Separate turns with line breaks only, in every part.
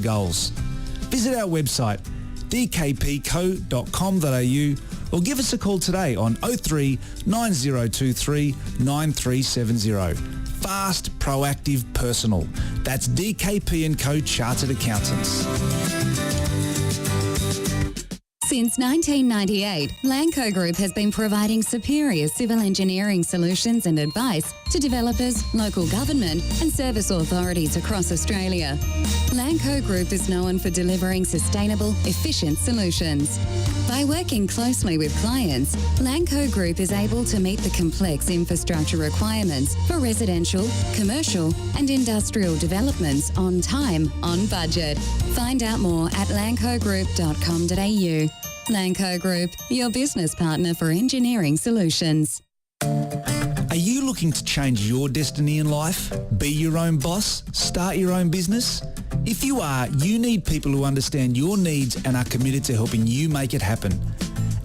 goals. Visit our website dkpco.com.au or give us a call today on 03 9023 9370. Fast, proactive, personal. That's DKP & Co Chartered Accountants.
Since 1998, Lanco Group has been providing superior civil engineering solutions and advice to developers, local government and service authorities across Australia. Lanco Group is known for delivering sustainable, efficient solutions. By working closely with clients, Lanco Group is able to meet the complex infrastructure requirements for residential, commercial and industrial developments on time, on budget. Find out more at lancogroup.com.au. Lanco Group, your business partner for engineering solutions.
Are you looking to change your destiny in life? Be your own boss? Start your own business? If you are, you need people who understand your needs and are committed to helping you make it happen.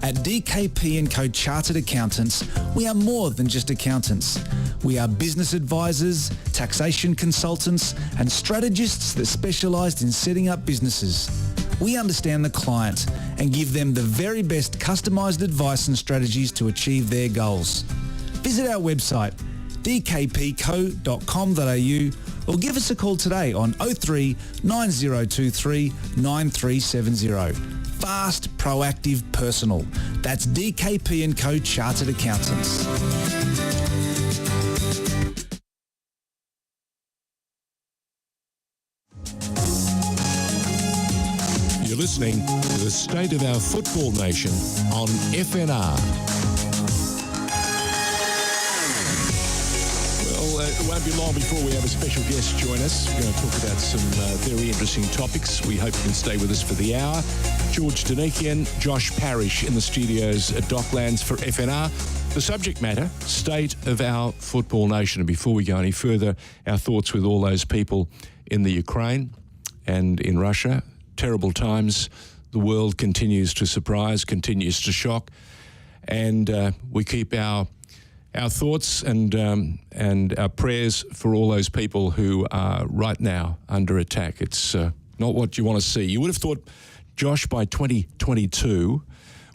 At DKP & Co Chartered Accountants, we are more than just accountants. We are business advisors, taxation consultants and strategists that specialise in setting up businesses. We understand the client and give them the very best customised advice and strategies to achieve their goals. Visit our website dkpco.com.au or give us a call today on 03 9023 9370. Fast, proactive, personal. That's DKP & Co Chartered Accountants.
You're listening to the State of Our Football Nation on FNR. Well, it won't be long before we have a special guest join us. We're going to talk about some very interesting topics. We hope you can stay with us for the hour. George Danikian, Josh Parrish in the studios at Docklands for FNR. The subject matter, State of Our Football Nation. And before we go any further, our thoughts with all those people in the Ukraine and in Russia. Terrible times. The world continues to surprise, continues to shock, and we keep our thoughts and our prayers for all those people who are right now under attack. It's not what you want to see. You would have thought, Josh, by 2022,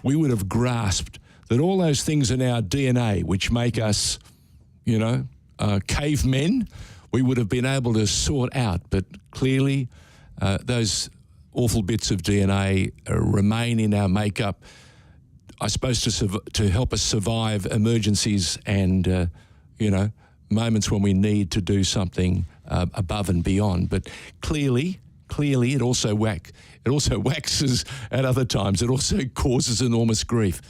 we would have grasped that all those things in our DNA which make us, cavemen, we would have been able to sort out. But clearly, those awful bits of DNA remain in our makeup, I suppose, to help us survive emergencies and, moments when we need to do something above and beyond. But clearly, it also waxes at other times. It also causes enormous grief.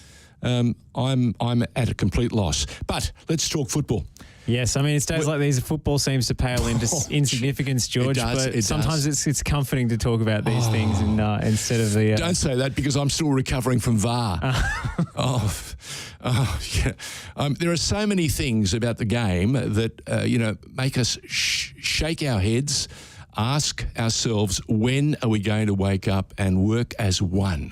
I'm at a complete loss. But let's talk football.
Yes, I mean, it's days like these, football seems to pale into insignificance, George, but sometimes it's comforting to talk about these things and instead of the...
Don't say that because I'm still recovering from VAR. Yeah. There are so many things about the game that, make us shake our heads, ask ourselves, when are we going to wake up and work as one?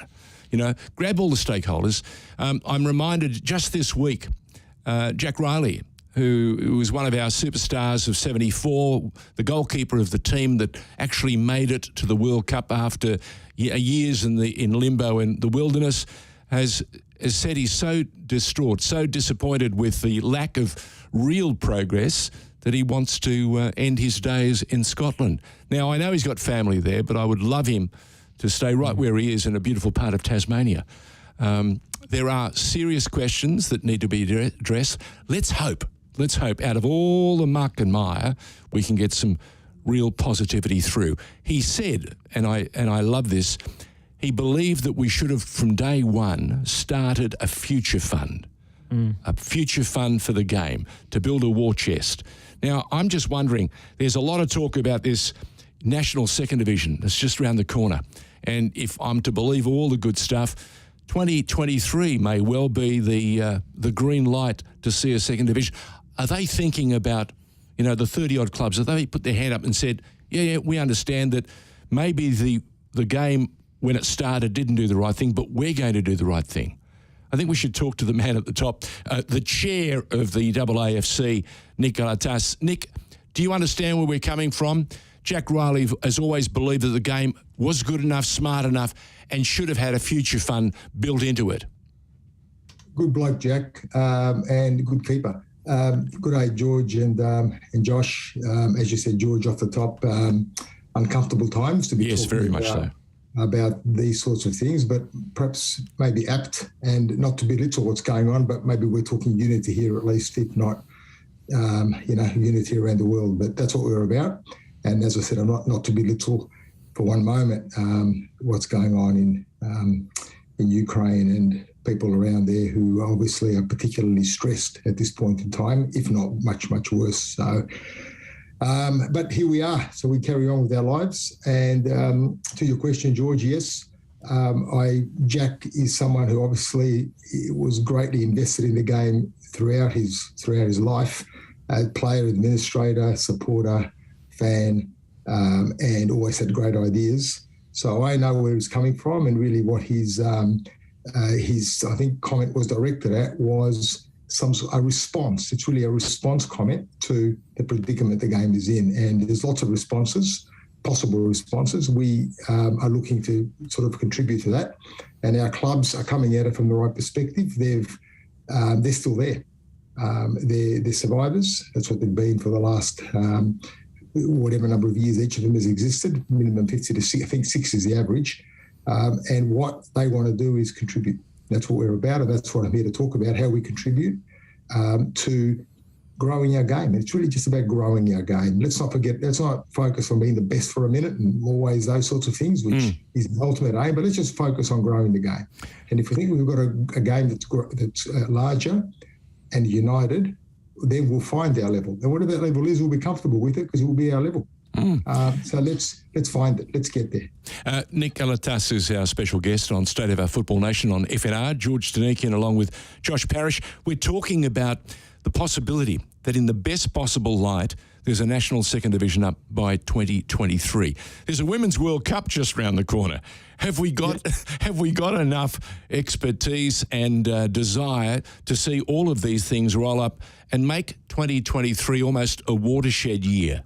Grab all the stakeholders. I'm reminded just this week, Jack Riley, who was one of our superstars of 74, the goalkeeper of the team that actually made it to the World Cup after years in limbo in the wilderness, has said he's so distraught, so disappointed with the lack of real progress that he wants to end his days in Scotland. Now, I know he's got family there, but I would love him to stay right where he is in a beautiful part of Tasmania. There are serious questions that need to be addressed. Let's hope out of all the muck and mire, we can get some real positivity through. He said, and I love this, he believed that we should have, from day one, started a future fund, a future fund for the game, to build a war chest. Now, I'm just wondering, there's a lot of talk about this National Second Division that's just around the corner. And if I'm to believe all the good stuff, 2023 may well be the green light to see a second division. Are they thinking about, the 30-odd clubs? Have they put their hand up and said, yeah, we understand that maybe the game when it started didn't do the right thing, but we're going to do the right thing? I think we should talk to the man at the top, the chair of the AAFC, Nick Galatas. Nick, do you understand where we're coming from? Jack Riley has always believed that the game was good enough, smart enough, and should have had a future fund built into it.
Good bloke, Jack, and good keeper. Good day, George and Josh. As you said, George, off the top, uncomfortable times to be
talking very much so.
About these sorts of things, but perhaps maybe apt and not to belittle what's going on, but maybe we're talking unity here at least, if not, unity around the world. But that's what we're about. And as I said, I'm not to belittle for one moment what's going on in Ukraine and people around there who obviously are particularly stressed at this point in time, if not much, much worse. So, but here we are. So we carry on with our lives. And to your question, George, yes, Jack is someone who obviously was greatly invested in the game throughout his life, player, administrator, supporter, fan, and always had great ideas. So I know where he's coming from, and really what his I think comment was directed at was a response. It's really a response comment to the predicament the game is in, and there's lots of responses, possible responses. We are looking to sort of contribute to that, and our clubs are coming at it from the right perspective. They're still there. They're survivors. That's what they've been for the last whatever number of years each of them has existed. Minimum 50 to 6, I think 6 is the average. And what they want to do is contribute. That's what we're about, and that's what I'm here to talk about, how we contribute to growing our game. It's really just about growing our game. Let's not focus on being the best for a minute and always those sorts of things, which is the ultimate aim, but let's just focus on growing the game. And if we think we've got a game that's larger and united, then we'll find our level. And whatever that level is, we'll be comfortable with it because it will be our level. So let's find it. Let's get there.
Nick Alatas is our special guest on State of Our Football Nation on FNR. George Danikian along with Josh Parrish. We're talking about the possibility that in the best possible light, there's a national second division up by 2023. There's a Women's World Cup just round the corner. Have we got enough expertise and desire to see all of these things roll up and make 2023 almost a watershed year?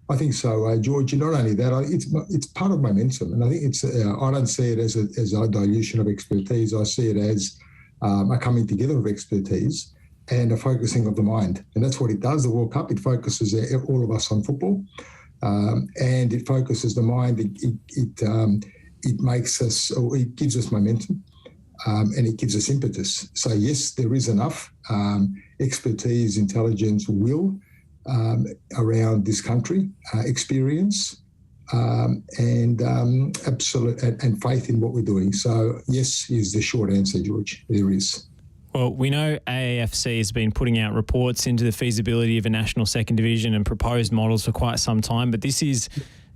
I think so, George. Not only that, it's part of momentum, and I think I don't see it as a dilution of expertise. I see it as a coming together of expertise and a focusing of the mind, and that's what it does. The World Cup, it focuses all of us on football, and it focuses the mind. It makes us, or it gives us momentum, and it gives us impetus. So yes, there is enough expertise, intelligence, will. Around this country, experience, and absolute and faith in what we're doing. So yes, is the short answer, George. There is.
Well, we know AAFC has been putting out reports into the feasibility of a national second division and proposed models for quite some time, but this is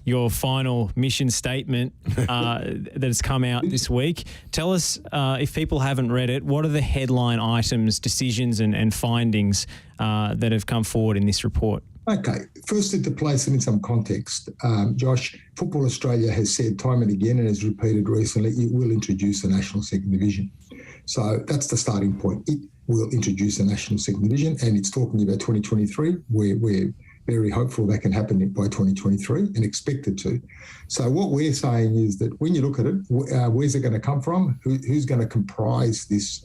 your final mission statement that has come out this week. Tell us, if people haven't read it, what are the headline items, decisions and findings that have come forward in this report?
Okay, firstly, to place them in some context, Josh, Football Australia has said time and again and has repeated recently it will introduce a national second division. So that's the starting point. It will introduce a national second division, and it's talking about 2023. We're very hopeful that can happen by 2023 and expected to. So what we're saying is that when you look at it, where's it going to come from? Who's going to comprise this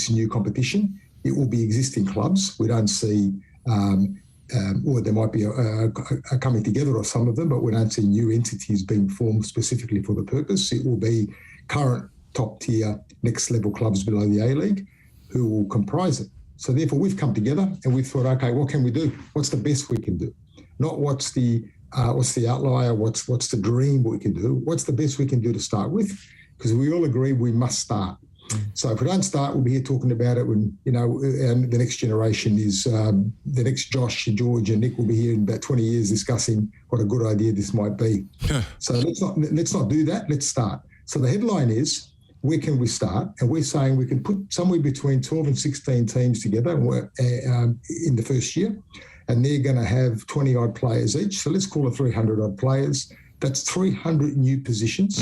new competition? It will be existing clubs. We don't see, or there might be a coming together of some of them, but we don't see new entities being formed specifically for the purpose. It will be current top tier, next level clubs below the A-League who will comprise it. So therefore, we've come together and we've thought, okay, what can we do? What's the best we can do? Not what's the outlier, what's the dream we can do? What's the best we can do to start with? Because we all agree we must start. So if we don't start, we'll be here talking about it when, and the next generation is, the next Josh, George and Nick will be here in about 20 years discussing what a good idea this might be. So let's not do that. Let's start. So the headline is, where can we start? And we're saying we can put somewhere between 12 and 16 teams together in the first year, and they're going to have 20-odd players each. So let's call it 300-odd players. That's 300 new positions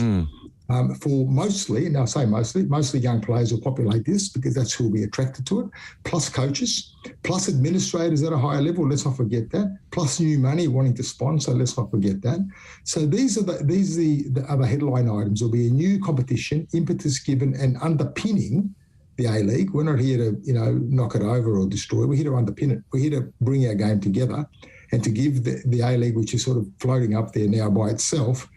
for mostly, and I say mostly young players will populate this because that's who will be attracted to it, plus coaches, plus administrators at a higher level, let's not forget that, plus new money wanting to sponsor, let's not forget that. So these are the other headline items. There'll be a new competition, impetus given and underpinning the A-League. We're not here to, knock it over or destroy. We're here to underpin it. We're here to bring our game together and to give the A-League, which is sort of floating up there now by itself,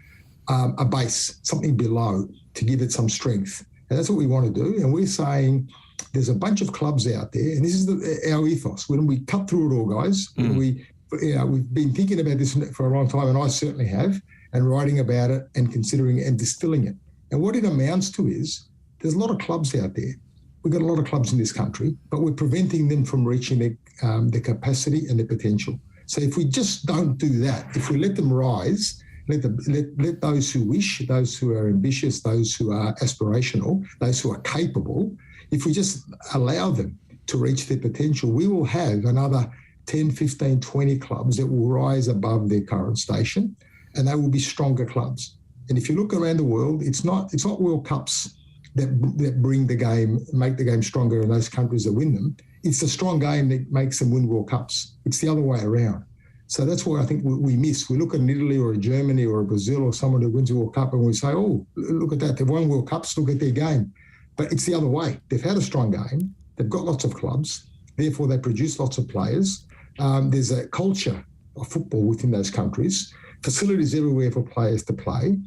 a base, something below to give it some strength. And that's what we want to do. And we're saying there's a bunch of clubs out there, and this is our ethos. When we cut through it all, guys, when we've been thinking about this for a long time, and I certainly have, and writing about it and considering it and distilling it. And what it amounts to is there's a lot of clubs out there. We've got a lot of clubs in this country, but we're preventing them from reaching their capacity and their potential. So if we just don't do that, if we let them rise, let those who wish, those who are ambitious, those who are aspirational, those who are capable, if we just allow them to reach their potential, we will have another 10, 15, 20 clubs that will rise above their current station, and they will be stronger clubs. And if you look around the world, it's not World Cups that bring the game, make the game stronger in those countries that win them. It's the strong game that makes them win World Cups. It's the other way around. So that's why I think we miss. We look at an Italy or a Germany or a Brazil or someone who wins a World Cup and we say, oh, look at that. They've won World Cups, look at their game. But it's the other way. They've had a strong game. They've got lots of clubs. Therefore, they produce lots of players. There's a culture of football within those countries, facilities everywhere for players to play.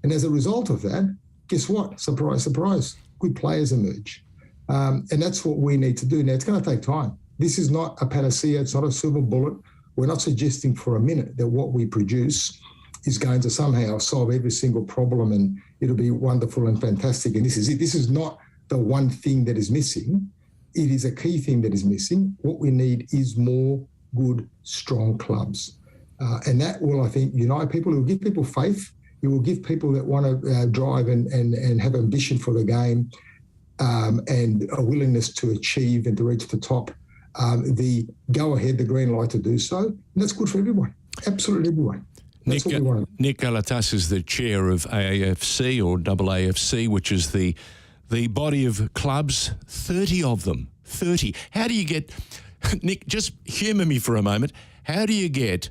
And as a result of that, guess what? Surprise, surprise, good players emerge. And that's what we need to do. Now, it's going to take time. This is not a panacea. It's not a silver bullet. We're not suggesting for a minute that what we produce is going to somehow solve every single problem and it'll be wonderful and fantastic. And this is it. This is not the one thing that is missing. It is a key thing that is missing. What we need is more good, strong clubs. And that will, I think, unite people. It will give people faith. It will give people that want to drive and have ambition for the game and a willingness to achieve and to reach the top. The go-ahead, the green light to do so. And that's good for everyone, absolutely everyone. That's what we want.
Nick Galatas is the chair of AAFC or AAFC, which is the body of clubs, 30 of them, 30. How do you get, Nick, just humour me for a moment, how do you get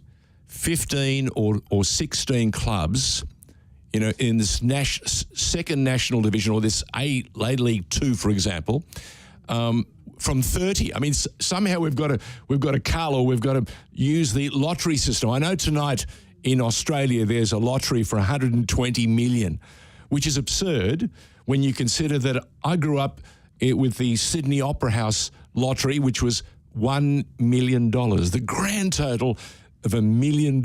15 or 16 clubs, in this second national division or this A-League 2, for example, from 30. I mean, somehow we've got to cull or we've got to use the lottery system. I know tonight in Australia there's a lottery for 120 million, which is absurd when you consider that I grew up with the Sydney Opera House lottery, which was $1 million, the grand total of $1 million.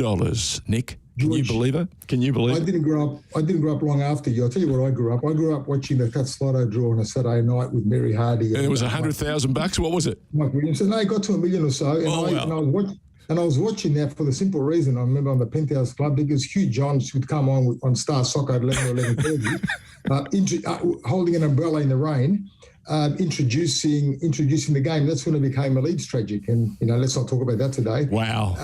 Nick, can you believe it? Can you believe it?
I didn't grow up long after you. I'll tell you where I grew up. I grew up watching the Cats Lotto draw on a Saturday night with Mary Hardy.
And it was $100,000. What was it?
Mike Williamson. No, it got to $1 million or so. And I was watching that for the simple reason. I remember on the Penthouse Club because Hugh Johns would come on Star Soccer at 11 or 11:30, holding an umbrella in the rain, introducing the game. That's when it became a Leeds tragic, and let's not talk about that today.
Wow.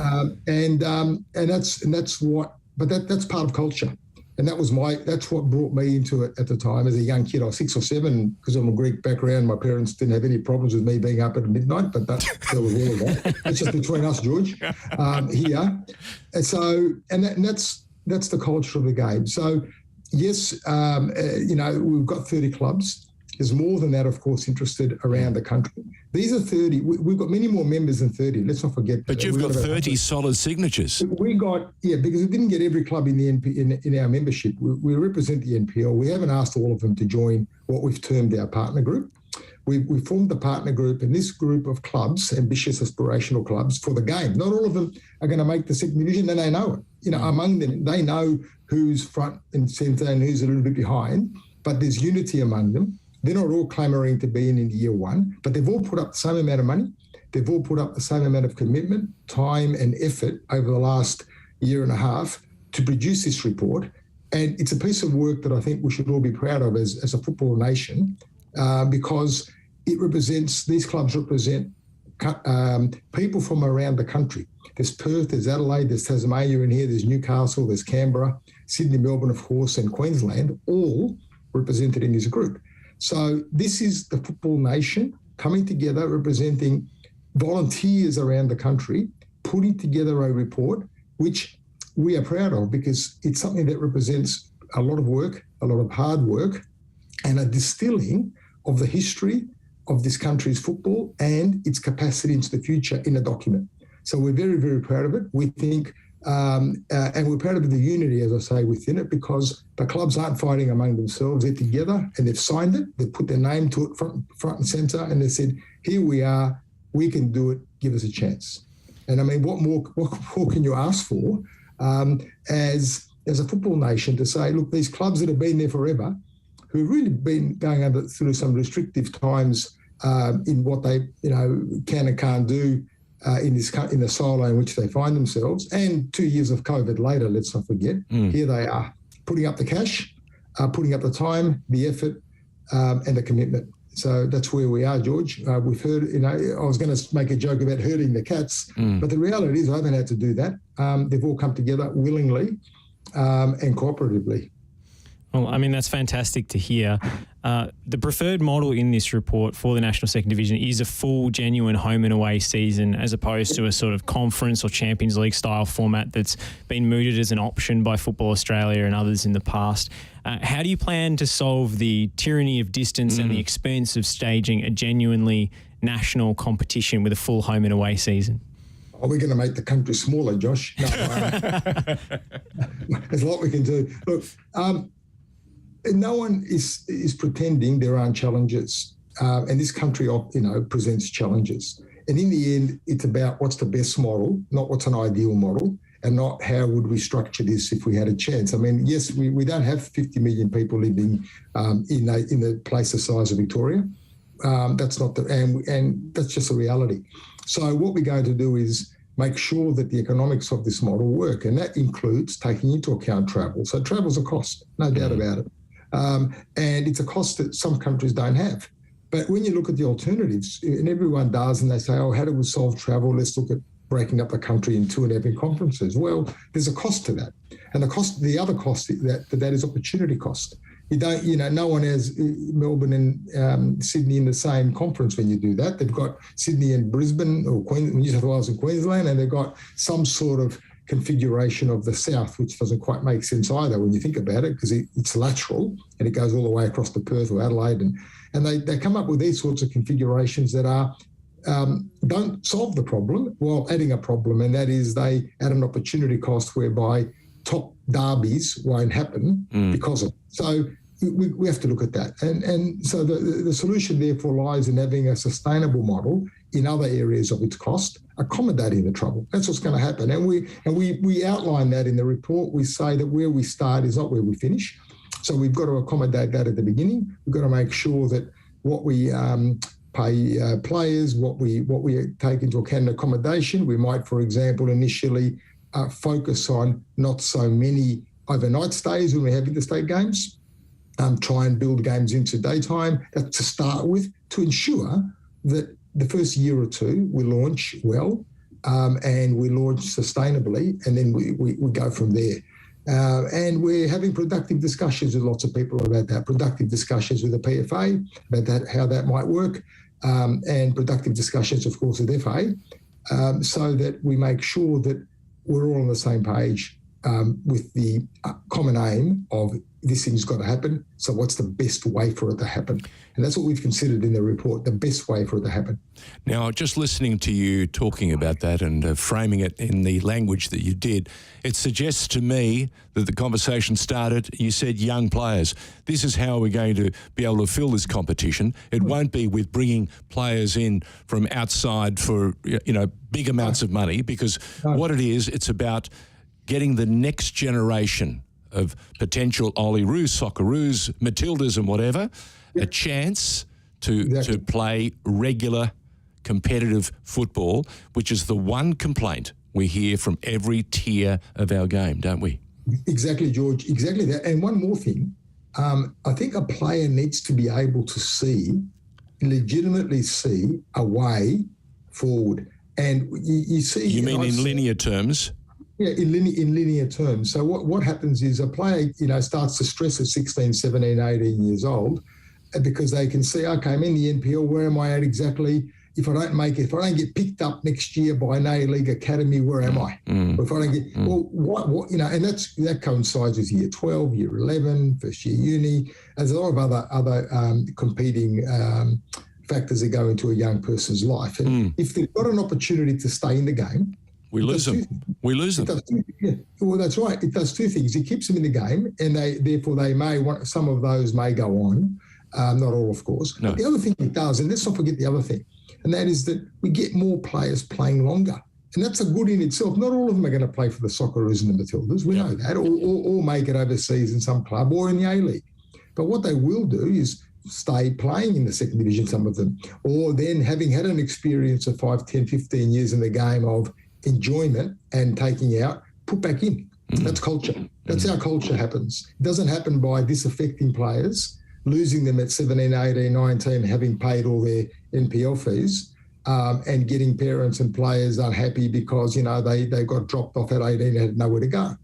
That's part of culture, and that's what brought me into it at the time as a young kid. I was 6 or 7 because I'm a Greek background. My parents didn't have any problems with me being up at midnight, but that was all of that. It's just between us, George, here. And so, that's the culture of the game. So, yes, we've got 30 clubs. There's more than that, of course, interested around the country. These are 30. We've got many more members than 30. Let's not forget.
But you've got 30 solid signatures.
Because we didn't get every club in the in our membership. We represent the NPL. We haven't asked all of them to join what we've termed our partner group. We formed the partner group, and this group of clubs, ambitious, aspirational clubs for the game. Not all of them are going to make the second division, and they know it. Among them, they know who's front and centre and who's a little bit behind, but there's unity among them. They're not all clamouring to be in year one, but they've all put up the same amount of money. They've all put up the same amount of commitment, time and effort over the last year and a half to produce this report. And it's a piece of work that I think we should all be proud of as a football nation because these clubs represent people from around the country. There's Perth, there's Adelaide, there's Tasmania in here, there's Newcastle, there's Canberra, Sydney, Melbourne, of course, and Queensland, all represented in this group. So this is the football nation coming together, representing volunteers around the country, putting together a report, which we are proud of because it's something that represents a lot of work, a lot of hard work, and a distilling of the history of this country's football and its capacity into the future in a document. So we're very, very proud of it. We think, and we're proud of the unity, as I say, within it, because the clubs aren't fighting among themselves. They're together and they've signed it. They've put their name to it front and centre, and they said, here we are, we can do it, give us a chance. And I mean, what more can you ask for as a football nation to say, look, these clubs that have been there forever, who've really been going through some restrictive times in what they can and can't do in the silo in which they find themselves, and 2 years of COVID later, let's not forget, here they are putting up the cash, putting up the time, the effort, and the commitment. So that's where we are, George. We've heard, I was going to make a joke about herding the cats, but the reality is I haven't had to do that. They've all come together willingly and cooperatively.
Well, I mean, that's fantastic to hear. The preferred model in this report for the National Second Division is a full, genuine home and away season, as opposed to a sort of conference or Champions League style format that's been mooted as an option by Football Australia and others in the past. How do you plan to solve the tyranny of distance and the expense of staging a genuinely national competition with a full home and away season?
Are we going to make the country smaller, Josh? No, there's a lot we can do. Look, no one is pretending there aren't challenges, and this country, presents challenges. And in the end, it's about what's the best model, not what's an ideal model, and not how would we structure this if we had a chance. I mean, yes, we don't have 50 million people living in a place the size of Victoria. That's not and that's just a reality. So what we're going to do is make sure that the economics of this model work, and that includes taking into account travel. So travel's a cost, no doubt about it. And it's a cost that some countries don't have. But when you look at the alternatives, and everyone does, and they say, oh, how do we solve travel? Let's look at breaking up the country in 2.5 conferences. Well, there's a cost to that. And the other cost that is opportunity cost. You don't, no one has Melbourne and Sydney in the same conference when you do that. They've got Sydney and Brisbane, or New South Wales and Queensland, and they've got some sort of configuration of the south, which doesn't quite make sense either when you think about it, because it's lateral and it goes all the way across to Perth or Adelaide, and they come up with these sorts of configurations that are don't solve the problem while adding a problem, and that is they add an opportunity cost whereby top derbies won't happen because of it. So we have to look at that, and so the solution therefore lies in having a sustainable model in other areas of its cost, accommodating the trouble. That's what's going to happen, and we outline that in the report. We say that where we start is not where we finish, so we've got to accommodate that at the beginning. We've got to make sure that what we pay players, what we take into account in accommodation. We might, for example, initially focus on not so many overnight stays when we have interstate games. Try and build games into daytime to start with, to ensure that the first year or two we launch well and we launch sustainably, and then we go from there. And we're having productive discussions with lots of people about that, productive discussions with the PFA about how that might work, and productive discussions, of course, with FA, so that we make sure that we're all on the same page with the common aim of this thing's got to happen. So what's the best way for it to happen? And that's what we've considered in the report, the best way for it to happen.
Now, just listening to you talking about that and framing it in the language that you did, it suggests to me that the conversation started, you said young players. This is how we're going to be able to fill this competition. It won't be with bringing players in from outside for, big amounts of money, because what it is, it's about getting the next generation of potential Olyroos, Socceroos, Matildas and whatever, a chance to play regular competitive football, which is the one complaint we hear from every tier of our game, don't we?
Exactly, George, exactly that. And one more thing, I think a player needs to be able to legitimately see a way forward. And you see...
You mean in linear terms?
Yeah, in linear terms. So what happens is a player, starts to stress at 16, 17, 18 years old because they can see, okay, I'm in the NPL, where am I at exactly? If I don't get picked up next year by an A-League academy, where am I? If I don't get, and that coincides with year 12, year 11, first year uni. There's a lot of other competing factors that go into a young person's life. And if they've got an opportunity to stay in the game,
we lose them.
Well, that's right. It does two things. It keeps them in the game, and some of those may go on. Not all, of course. No. But the other thing it does, and let's not forget the other thing, and that is that we get more players playing longer. And that's a good in itself. Not all of them are going to play for the Socceroos and the Matildas. We know that, or make it overseas in some club or in the A-League. But what they will do is stay playing in the second division, some of them, or then having had an experience of 5, 10, 15 years in the game of enjoyment and taking out, put back in. That's culture. That's how culture happens. It doesn't happen by disaffecting players, losing them at 17, 18, 19, having paid all their NPL fees, and getting parents and players unhappy because, they got dropped off at 18 and had nowhere to go.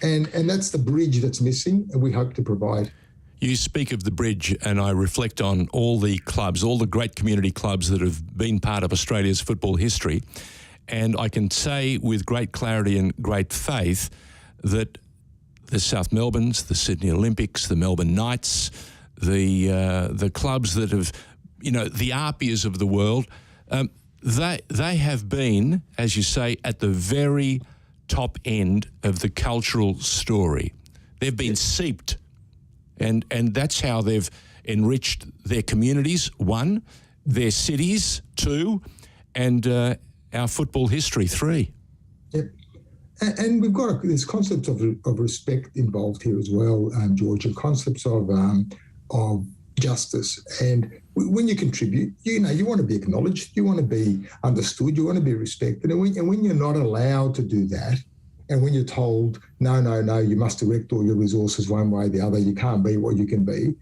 And that's the bridge that's missing, and we hope to provide.
You speak of the bridge, and I reflect on all the clubs, all the great community clubs that have been part of Australia's football history. And I can say with great clarity and great faith that the South Melbournes, the Sydney Olympics, the Melbourne Knights, the clubs that have, the Arpias of the world, they have been, as you say, at the very top end of the cultural story. They've been seeped, and that's how they've enriched their communities, one, their cities, two, and our football history, three.
Yep. And we've got this concept of respect involved here as well, George, and concepts of justice. And when you contribute, you want to be acknowledged, you want to be understood, you want to be respected. And when you're not allowed to do that, and when you're told, no, you must direct all your resources one way or the other, you can't be what you can be,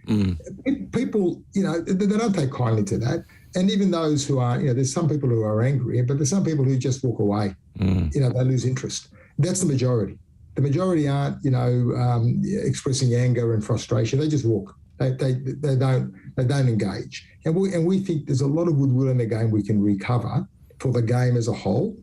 people, they don't take kindly to that. And even those who are, there's some people who are angry, but there's some people who just walk away. They lose interest. That's the majority. The majority aren't, expressing anger and frustration. They just walk. They don't engage. And we think there's a lot of goodwill in the game we can recover for the game as a whole,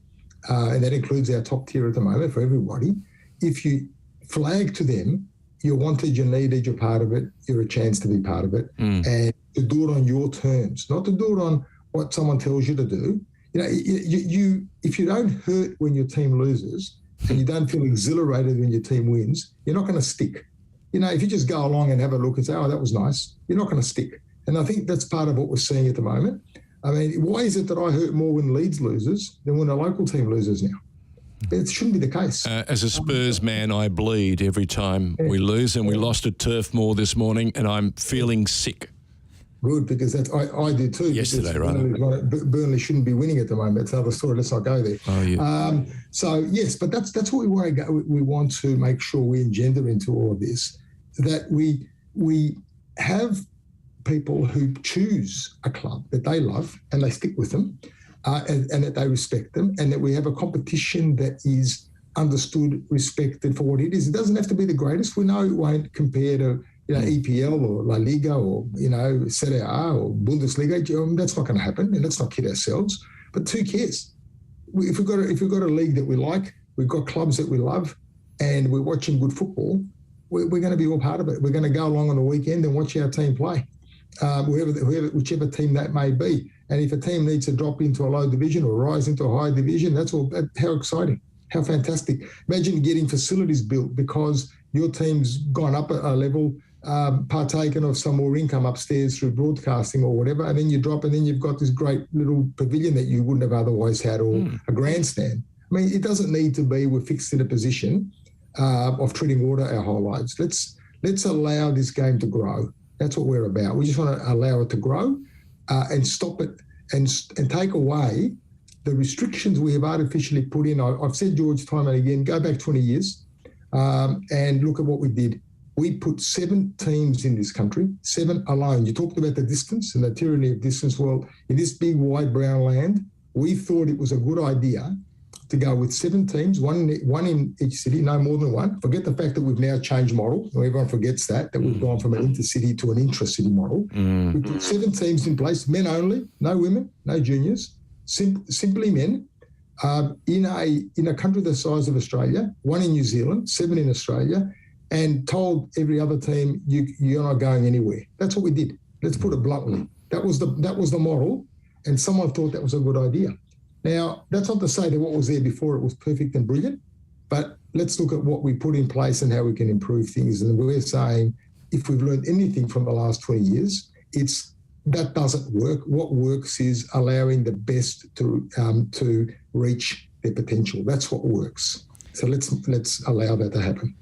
and that includes our top tier at the moment for everybody. If you flag to them, you're wanted, you're needed, you're part of it, you're a chance to be part of it, and to do it on your terms, not to do it on what someone tells you to do. If you don't hurt when your team loses and you don't feel exhilarated when your team wins, you're not going to stick. If you just go along and have a look and say, oh, that was nice, you're not going to stick. And I think that's part of what we're seeing at the moment. I mean, why is it that I hurt more when Leeds loses than when a local team loses now? It shouldn't be the case.
As a Spurs man, I bleed every time we lose, and we lost at Turf Moor this morning, and I'm feeling sick.
Good, because I do too.
Yesterday, right?
Burnley shouldn't be winning at the moment. It's another story. Let's not go there.
Oh, yeah.
So, yes, but that's what we want to go. We want to make sure we engender into all of this, that we have people who choose a club that they love and they stick with them, and that they respect them, and that we have a competition that is understood, respected for what it is. It doesn't have to be the greatest. We know it won't compare to EPL or La Liga or Serie A or Bundesliga. That's not going to happen, and let's not kid ourselves. But who cares? If we've got a league that we like, we've got clubs that we love, and we're watching good football, we're going to be all part of it. We're going to go along on the weekend and watch our team play, whichever team that may be. And if a team needs to drop into a low division or rise into a high division, that's all. How exciting! How fantastic! Imagine getting facilities built because your team's gone up a level, partaken of some more income upstairs through broadcasting or whatever, and then you drop, and then you've got this great little pavilion that you wouldn't have otherwise had, or a grandstand. I mean, it doesn't need to be we're fixed in a position of treading water our whole lives. Let's allow this game to grow. That's what we're about. We just want to allow it to grow and stop it and take away the restrictions we have artificially put in. I've said, George, time and again, go back 20 years and look at what we did. We put 7 teams in this country, 7 alone. You talked about the distance and the tyranny of distance. Well, in this big, wide, brown land, we thought it was a good idea to go with 7 teams, one in each city, no more than one. Forget the fact that we've now changed model. Everyone forgets that we've gone from an intercity to an intra-city model. We put 7 teams in place, men only, no women, no juniors, simply men, in a country the size of Australia, 1 in New Zealand, 7 in Australia, and told every other team, you're not going anywhere. That's what we did. Let's put it bluntly. That was the model, and someone thought that was a good idea. Now, that's not to say that what was there before it was perfect and brilliant, but let's look at what we put in place and how we can improve things. And we're saying, if we've learned anything from the last 20 years, it's that doesn't work. What works is allowing the best to reach their potential. That's what works. So let's allow that to happen.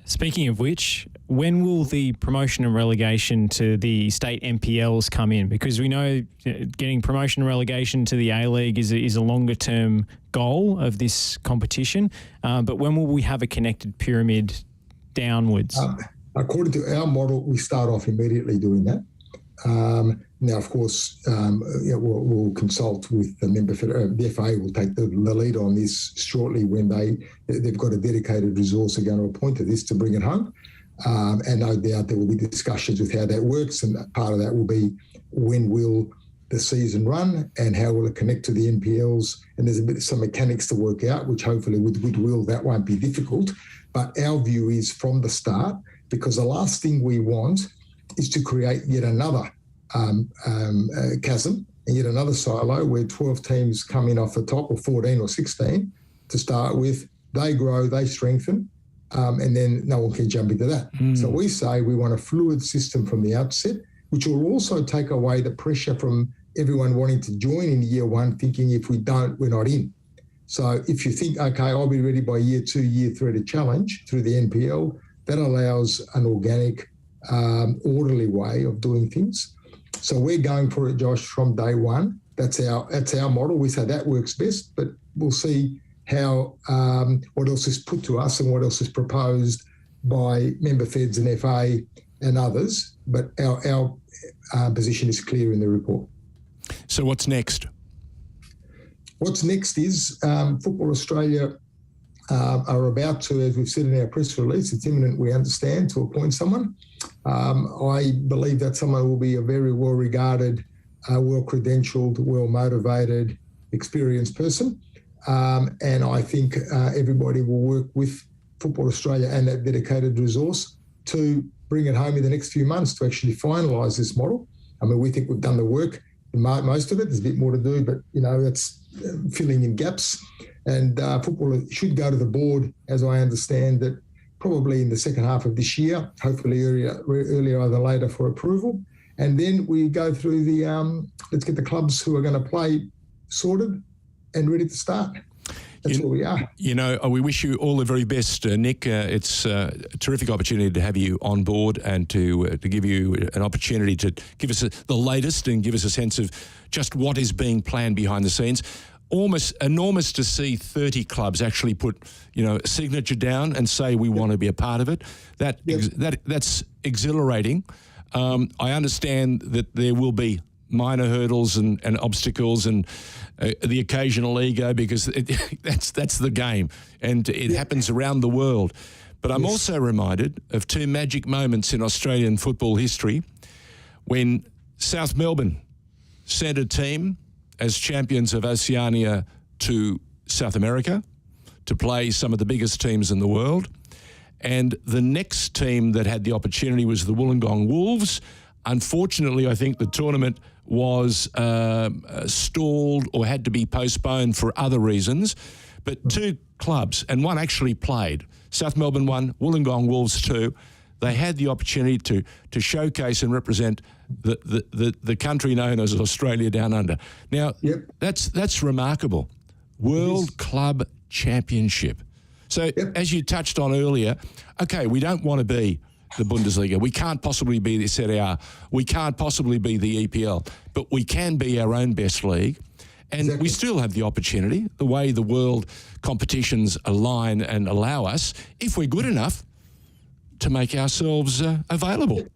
Speaking of which, when will the promotion and relegation to the state NPLs come in? Because we know getting promotion and relegation to the A-League is a longer-term goal of this competition. But when will we have a connected pyramid downwards?
According to our model, we start off immediately doing that. Now, of course, we'll consult with the member. The FA will take the lead on this shortly when they've got a dedicated resource they're going to appoint to this to bring it home. And no doubt there will be discussions with how that works, and part of that will be when will the season run and how will it connect to the NPLs. And there's some mechanics to work out, which hopefully with goodwill that won't be difficult. But our view is from the start, because the last thing we want is to create yet another chasm and yet another silo where 12 teams come in off the top, or 14 or 16 to start with. They grow, they strengthen, and then no one can jump into that. So we say we want a fluid system from the outset, which will also take away the pressure from everyone wanting to join in year 1, thinking if we don't, we're not in. So if you think, okay, I'll be ready by year 2, year 3 to challenge through the NPL, that allows an organic, orderly way of doing things. So we're going for it, Josh, from day one. That's our model. We say that works best, but we'll see how what else is put to us and what else is proposed by member feds and FA and others. But our position is clear in the report.
So what's next?
What's next is Football Australia are about to, as we've said in our press release, it's imminent, we understand, to appoint someone. I believe that someone will be a very well-regarded, well-credentialed, well-motivated, experienced person. And I think everybody will work with Football Australia and that dedicated resource to bring it home in the next few months to actually finalise this model. I mean, we think we've done the work, most of it. There's a bit more to do, but, that's filling in gaps. And football should go to the board, as I understand, that probably in the second half of this year, hopefully earlier rather than later, for approval. And then we go through let's get the clubs who are going to play sorted and ready to start. That's where we are.
We wish you all the very best, Nick. It's a terrific opportunity to have you on board and to give you an opportunity to give us the latest and give us a sense of just what is being planned behind the scenes. Almost enormous to see 30 clubs actually put, a signature down and say we want to be a part of it. That's exhilarating. I understand that there will be minor hurdles and obstacles and the occasional ego, because that's the game, and it happens around the world. But I'm also reminded of 2 magic moments in Australian football history when South Melbourne sent a team as champions of Oceania to South America to play some of the biggest teams in the world. And the next team that had the opportunity was the Wollongong Wolves. Unfortunately, I think the tournament was stalled or had to be postponed for other reasons. But 2 clubs, and one actually played. South Melbourne 1, Wollongong Wolves 2. They had the opportunity to showcase and represent the country known as Australia Down Under. Now, that's remarkable. World Club Championship. So, as you touched on earlier, okay, we don't want to be the Bundesliga. We can't possibly be the Serie A. We can't possibly be the EPL. But we can be our own best league. And we still have the opportunity, the way the world competitions align and allow us, if we're good enough, to make ourselves available.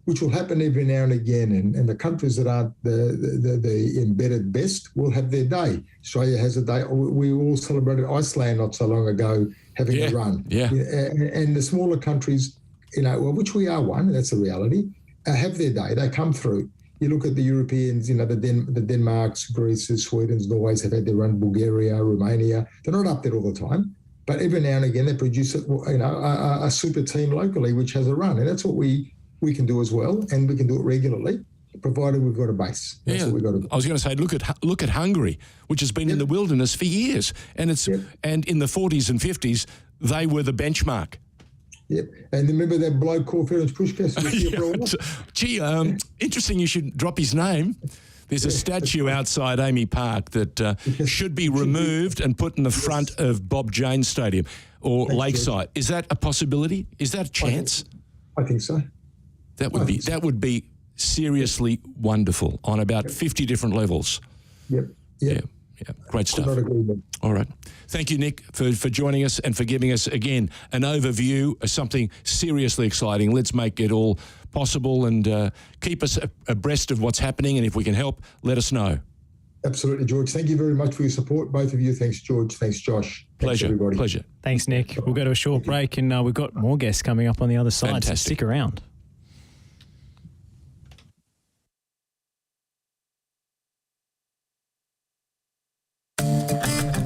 which will happen every now and again. And the countries that aren't the embedded best will have their day. Australia has a day. We all celebrated Iceland not so long ago having a run.
Yeah.
And the smaller countries, which we are one, that's the reality, have their day. They come through. You look at the Europeans, the Denmarks, Greece's, Sweden's, Norway's have had their run, Bulgaria, Romania. They're not up there all the time. But every now and again, they produce a super team locally which has a run. And that's what we can do as well. And we can do it regularly, provided we've got a base. That's what we've got to do.
I was going to say, look at Hungary, which has been in the wilderness for years. And and in the 40s and 50s, they were the benchmark.
Yep. And remember that bloke called Ferenc Puskás?
Gee, interesting you should drop his name. There's a statue outside Amy Park that should be removed and put in the front of Bob Janes Stadium or Lakeside. Is that a possibility? Is that a chance?
I think so.
That would be seriously wonderful on about 50 different levels.
Yep.
Yeah. Great stuff. All right. Thank you, Nick, for joining us and for giving us, again, an overview of something seriously exciting. Let's make it all possible and keep us abreast of what's happening. And if we can help, let us know.
Absolutely, George. Thank you very much for your support, both of you. Thanks, George. Thanks, Josh.
Pleasure.
Thanks, everybody.
Pleasure.
Thanks, Nick. We'll go to a short break and we've got more guests coming up on the other side.
Fantastic.
So stick around.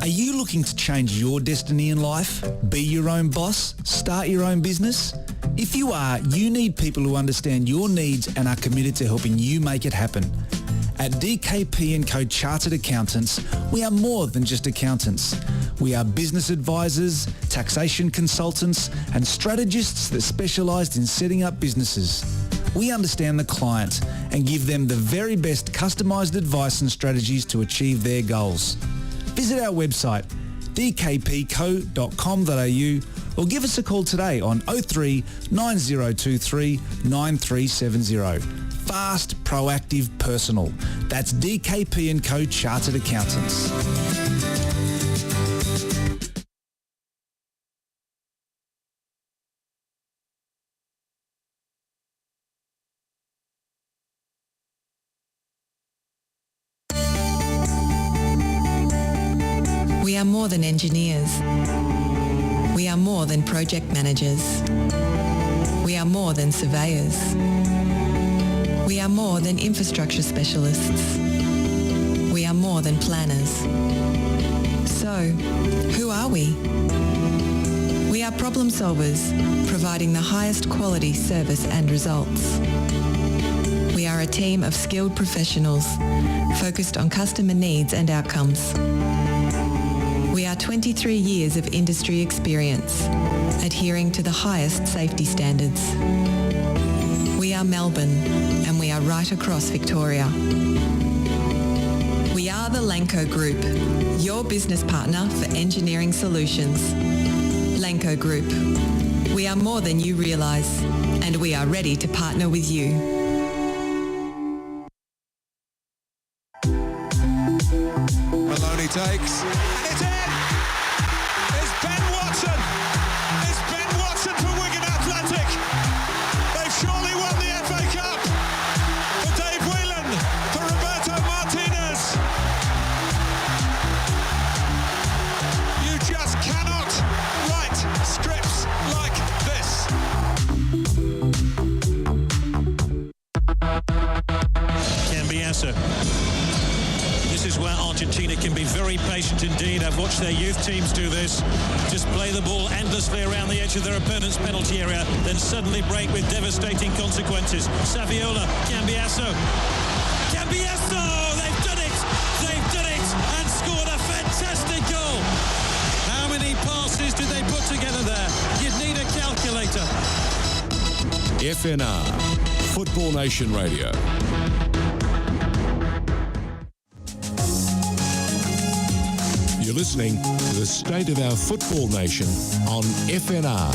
Are you looking to change your destiny in life? Be your own boss? Start your own business? If you are, you need people who understand your needs and are committed to helping you make it happen. At DKP & Co Chartered Accountants, we are more than just accountants. We are business advisors, taxation consultants, and strategists that specialise in setting up businesses. We understand the client and give them the very best customised advice and strategies to achieve their goals. Visit our website dkpco.com.au or give us a call today on 03 9023 9370. Fast, proactive, personal. That's DKP & Co Chartered Accountants.
We are more than engineers. We are more than project managers. We are more than surveyors. We are more than infrastructure specialists. We are more than planners. So, who are we? We are problem solvers, providing the highest quality service and results. We are a team of skilled professionals, focused on customer needs and outcomes. We are 23 years of industry experience, adhering to the highest safety standards. We are Melbourne, and we are right across Victoria. We are the Lanco Group, your business partner for engineering solutions. Lanco Group. We are more than you realise, and we are ready to partner with you.
Maloney takes, and it's in! It's Ben Watson! It's Ben Watson for Wigan Athletic! They've surely won the FA Cup! For Dave Whelan, for Roberto Martinez! You just cannot write scripts like this!
Cambiasso. This is where Argentina can be very patient indeed. I've watched their youth teams do this. Just play the ball endlessly around the edge of their opponent's penalty area, then suddenly break with devastating consequences. Saviola, Cambiasso. Cambiasso! They've done it! They've done it! And scored a fantastic goal! How many passes did they put together there? You'd need a calculator.
FNR, Football Nation Radio. You're listening to the State of Our Football Nation on FNR.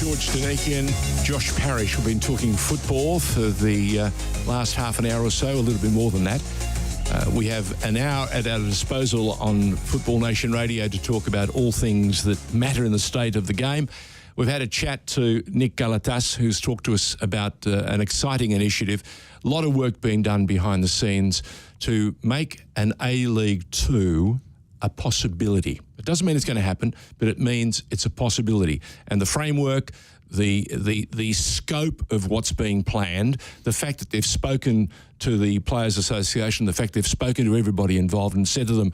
George Danakian, Josh Parrish, we've been talking football for the last half an hour or so, a little bit more than that. We have an hour at our disposal on Football Nation Radio to talk about all things that matter in the state of the game. We've had a chat to Nick Galatas, who's talked to us about an exciting initiative. A lot of work being done behind the scenes to make an A-League 2 a possibility. It doesn't mean it's going to happen, but it means it's a possibility. And the framework, the scope of what's being planned, the fact that they've spoken to the Players Association, the fact they've spoken to everybody involved and said to them,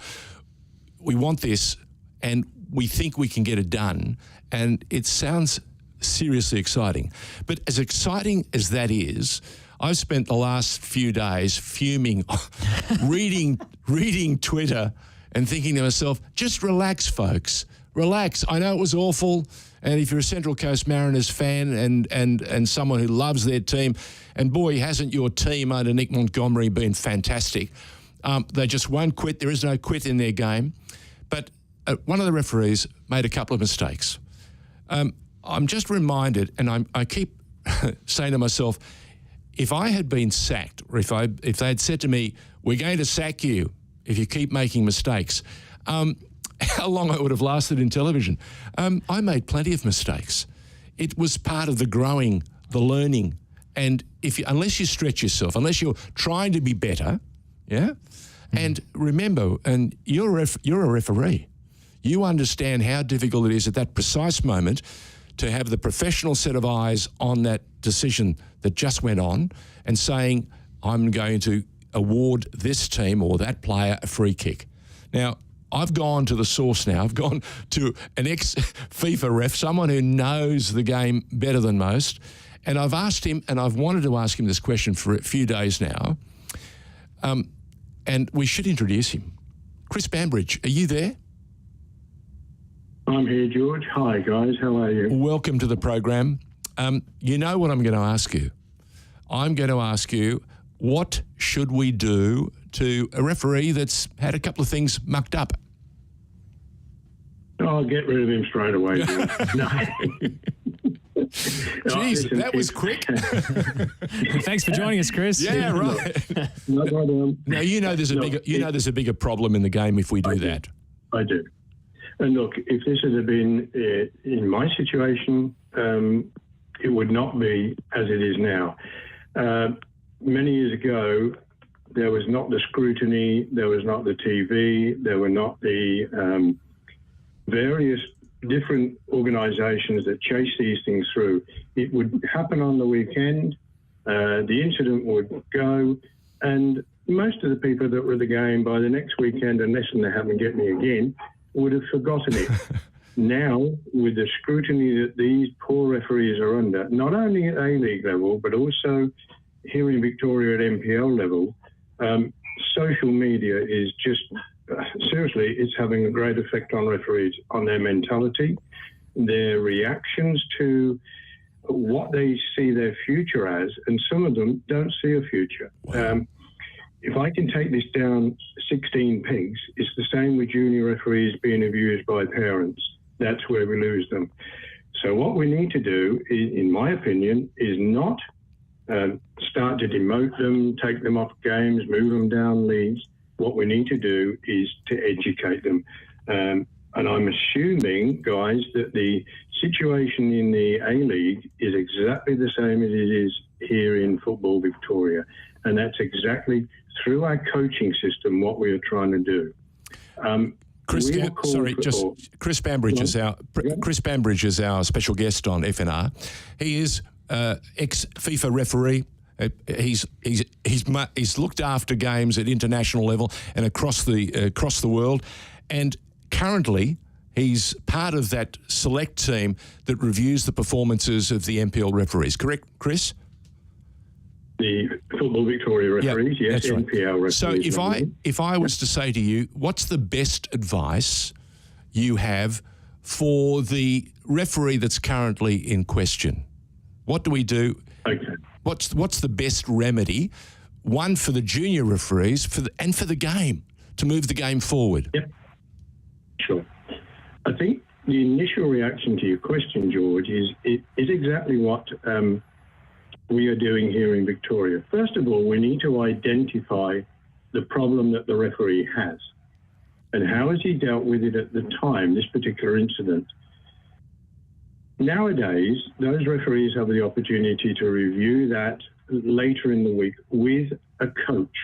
we want this and we think we can get it done. And it sounds seriously exciting. But as exciting as that is, I've spent the last few days fuming, reading Twitter and thinking to myself, just relax, folks. Relax. I know it was awful. And if you're a Central Coast Mariners fan and someone who loves their team, and boy, hasn't your team under Nick Montgomery been fantastic. They just won't quit. There is no quit in their game. But one of the referees made a couple of mistakes. I'm just reminded, and I keep saying to myself, if I had been sacked, or if they had said to me, we're going to sack you if you keep making mistakes, how long I would have lasted in television. I made plenty of mistakes. It was part of the growing, the learning. And unless you stretch yourself, unless you're trying to be better, yeah? And remember, and you're a referee. You understand how difficult it is at that precise moment to have the professional set of eyes on that decision that just went on and saying, I'm going to award this team or that player a free kick. Now, I've gone to the source now. I've gone to an ex-FIFA ref, someone who knows the game better than most, and I've asked him, and I've wanted to ask him this question for a few days now, and we should introduce him. Chris Bambridge, are you there?
I'm here, George. Hi, guys. How are you?
Welcome to the program. You know what I'm going to ask you. I'm going to ask you, what should we do to a referee that's had a couple of things mucked up?
I'll get rid of him straight away, George. No.
Jeez, that was quick.
Thanks for joining us, Chris.
Yeah, right.
No problem.
Now there's a bigger problem in the game if we do that.
I do. And look, if this had been in my situation, it would not be as it is now. Many years ago, there was not the scrutiny, there was not the TV, there were not the various different organisations that chase these things through. It would happen on the weekend, the incident would go, and most of the people that were at the game by the next weekend, unless they happen to get me again, would have forgotten it. Now, with the scrutiny that these poor referees are under, not only at A-League level, but also here in Victoria at NPL level, social media is just, seriously, it's having a great effect on referees, on their mentality, their reactions to what they see their future as, and some of them don't see a future. Wow. If I can take this down 16 pegs, it's the same with junior referees being abused by parents. That's where we lose them. So what we need to do, in my opinion, is not start to demote them, take them off games, move them down leagues. What we need to do is to educate them. And I'm assuming, guys, that the situation in the A-League is exactly the same as it is here in Football Victoria. And that's exactly through our coaching system what we are trying to do.
Chris Bambridge is our special guest on FNR. He is ex-FIFA referee. He's looked after games at international level and across the world, and currently he's part of that select team that reviews the performances of the NPL referees. Correct, Chris?
The Football Victoria referees,
yes,
that's right. NPL referees.
So if I was to say to you, what's the best advice you have for the referee that's currently in question? What do we do?
Okay.
What's the best remedy? One for the junior referees and for the game to move the game forward.
Yep. Sure. I think the initial reaction to your question, George, is exactly what we are doing here in Victoria. First of all, we need to identify the problem that the referee has and how has he dealt with it at the time, this particular incident. Nowadays, those referees have the opportunity to review that later in the week with a coach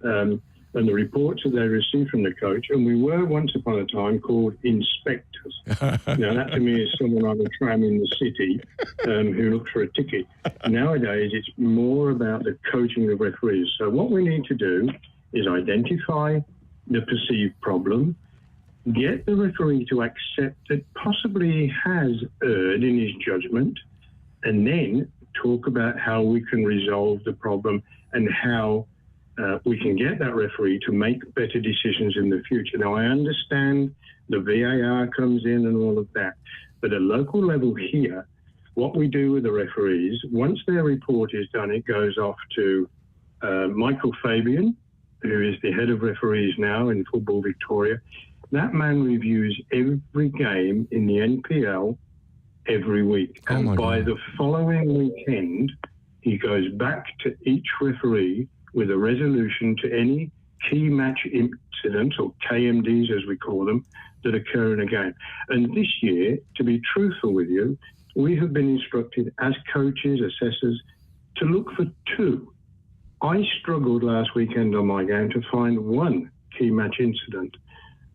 and the reports that they receive from the coach. And we were once upon a time called inspectors. Now, that to me is someone on a tram in the city who looks for a ticket. Nowadays, it's more about the coaching of referees. So what we need to do is identify the perceived problem, get the referee to accept that possibly he has erred in his judgment, and then talk about how we can resolve the problem and how we can get that referee to make better decisions in the future. Now, I understand the VAR comes in and all of that, but at local level here, what we do with the referees, once their report is done, it goes off to Michael Fabian, who is the head of referees now in Football Victoria. That man reviews every game in the NPL every week. And by the following weekend, he goes back to each referee with a resolution to any key match incidents, or KMDs as we call them, that occur in a game. And this year, to be truthful with you, we have been instructed as coaches, assessors, to look for two. I struggled last weekend on my game to find one key match incident.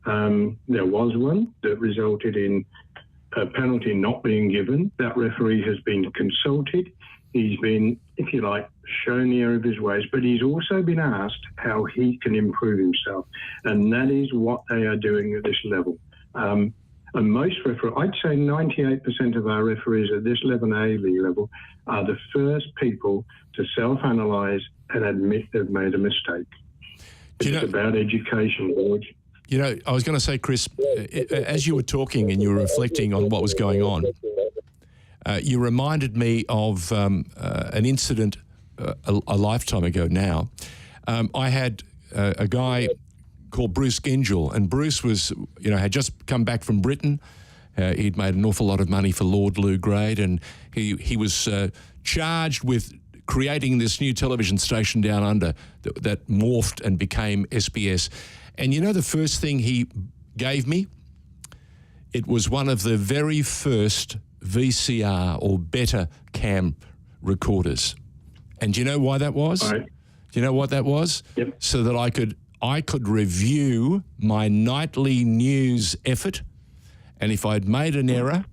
There was one that resulted in a penalty not being given. That referee has been consulted. He's been, if you like, shown the error of his ways, but he's also been asked how he can improve himself. And that is what they are doing at this level. And most referees, I'd say 98% of our referees at this level, A-League level, are the first people to self-analyse and admit they've made a mistake. It's about education, George.
You know, I was going to say, Chris, as you were talking and you were reflecting on what was going on, you reminded me of an incident a lifetime ago now. I had a guy called Bruce Gingell, and Bruce was, had just come back from Britain. He'd made an awful lot of money for Lord Lou Grade, and he was charged with creating this new television station down under that morphed and became SBS. And the first thing he gave me? It was one of the very first VCR or better cam recorders. And do you know why that was?
Right.
Do you know what that was?
Yep.
So that I could review my nightly news effort, and if I'd made an error,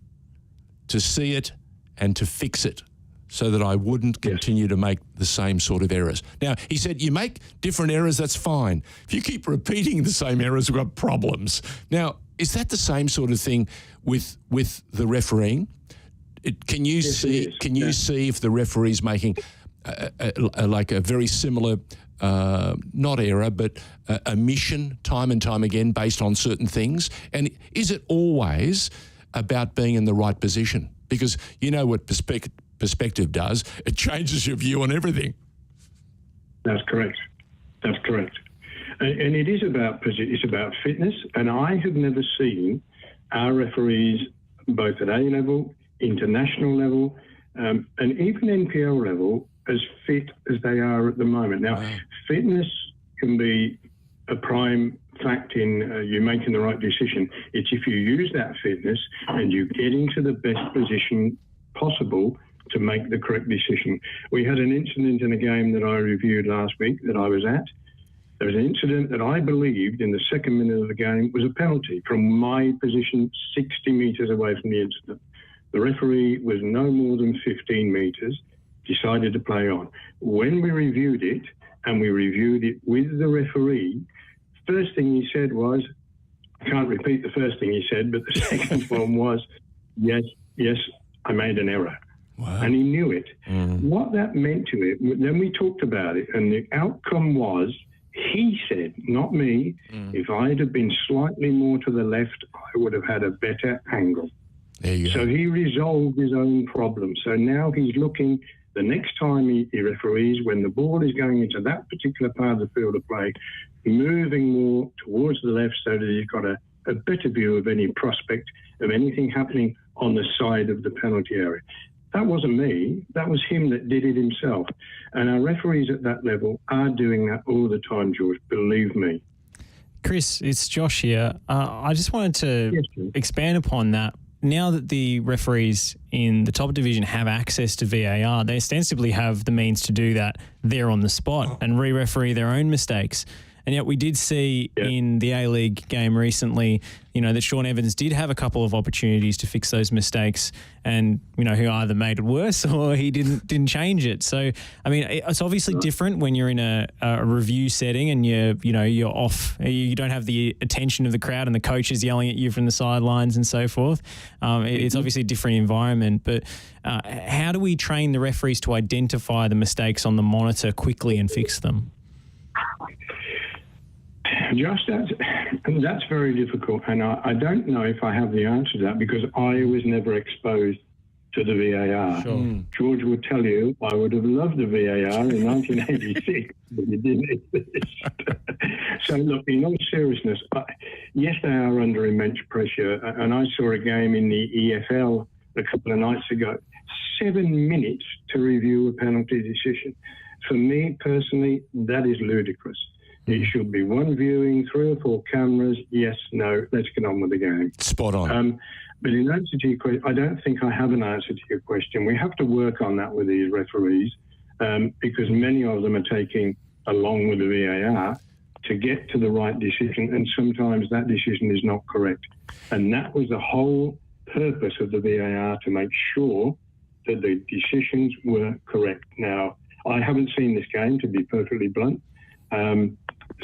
to see it and to fix it, so that I wouldn't continue to make the same sort of errors. Now, he said, you make different errors, that's fine. If you keep repeating the same errors, we've got problems. Now, is that the same sort of thing with the refereeing? Can you see if the referee's making like a very similar, not error, but omission time and time again based on certain things? And is it always about being in the right position? Because you know what perspective does, it changes your view on everything.
That's correct. And it is about fitness. And I have never seen our referees, both at A level, international level, and even NPL level, as fit as they are at the moment. Now, fitness can be a prime fact in you making the right decision. It's if you use that fitness and you get into the best position possible to make the correct decision. We had an incident in a game that I reviewed last week that I was at. There was an incident that I believed in the second minute of the game was a penalty from my position 60 metres away from the incident. The referee was no more than 15 metres, decided to play on. When we reviewed it, and we reviewed it with the referee, first thing he said was, I can't repeat the first thing he said, but the second one was, yes, I made an error. Wow. And he knew it. What that meant to it, then we talked about it, and the outcome was, he said, not me, if I'd have been slightly more to the left, I would have had a better angle.
There you go.
So he resolved his own problem. So now he's looking, the next time he referees, when the ball is going into that particular part of the field of play, moving more towards the left so that he's got a better view of any prospect of anything happening on the side of the penalty area. That wasn't me. That was him that did it himself. And our referees at that level are doing that all the time, George, believe me.
Chris, it's Josh here. I just wanted to expand upon that. now that the referees in the top division have access to VAR, they ostensibly have the means to do that there on the spot and re-referee their own mistakes. And yet we did see in the A-League game recently, that Sean Evans did have a couple of opportunities to fix those mistakes, and he either made it worse or he didn't change it. So I mean, it's obviously different when you're in a review setting and you're off. You don't have the attention of the crowd and the coaches yelling at you from the sidelines and so forth. It's obviously a different environment. But how do we train the referees to identify the mistakes on the monitor quickly and fix them?
Josh, that's very difficult, and I don't know if I have the answer to that because I was never exposed to the VAR. Sure. George would tell you I would have loved the VAR in 1986, but it didn't exist. So look, in all seriousness, yes, they are under immense pressure, and I saw a game in the EFL a couple of nights ago, 7 minutes to review a penalty decision. For me personally, that is ludicrous. It should be one viewing, 3 or 4 cameras. Yes, no, let's get on with the game.
Spot on.
But in answer to your question, I don't think I have an answer to your question. We have to work on that with these referees because many of them are taking along with the VAR to get to the right decision, and sometimes that decision is not correct. And that was the whole purpose of the VAR, to make sure that the decisions were correct. Now, I haven't seen this game, to be perfectly blunt.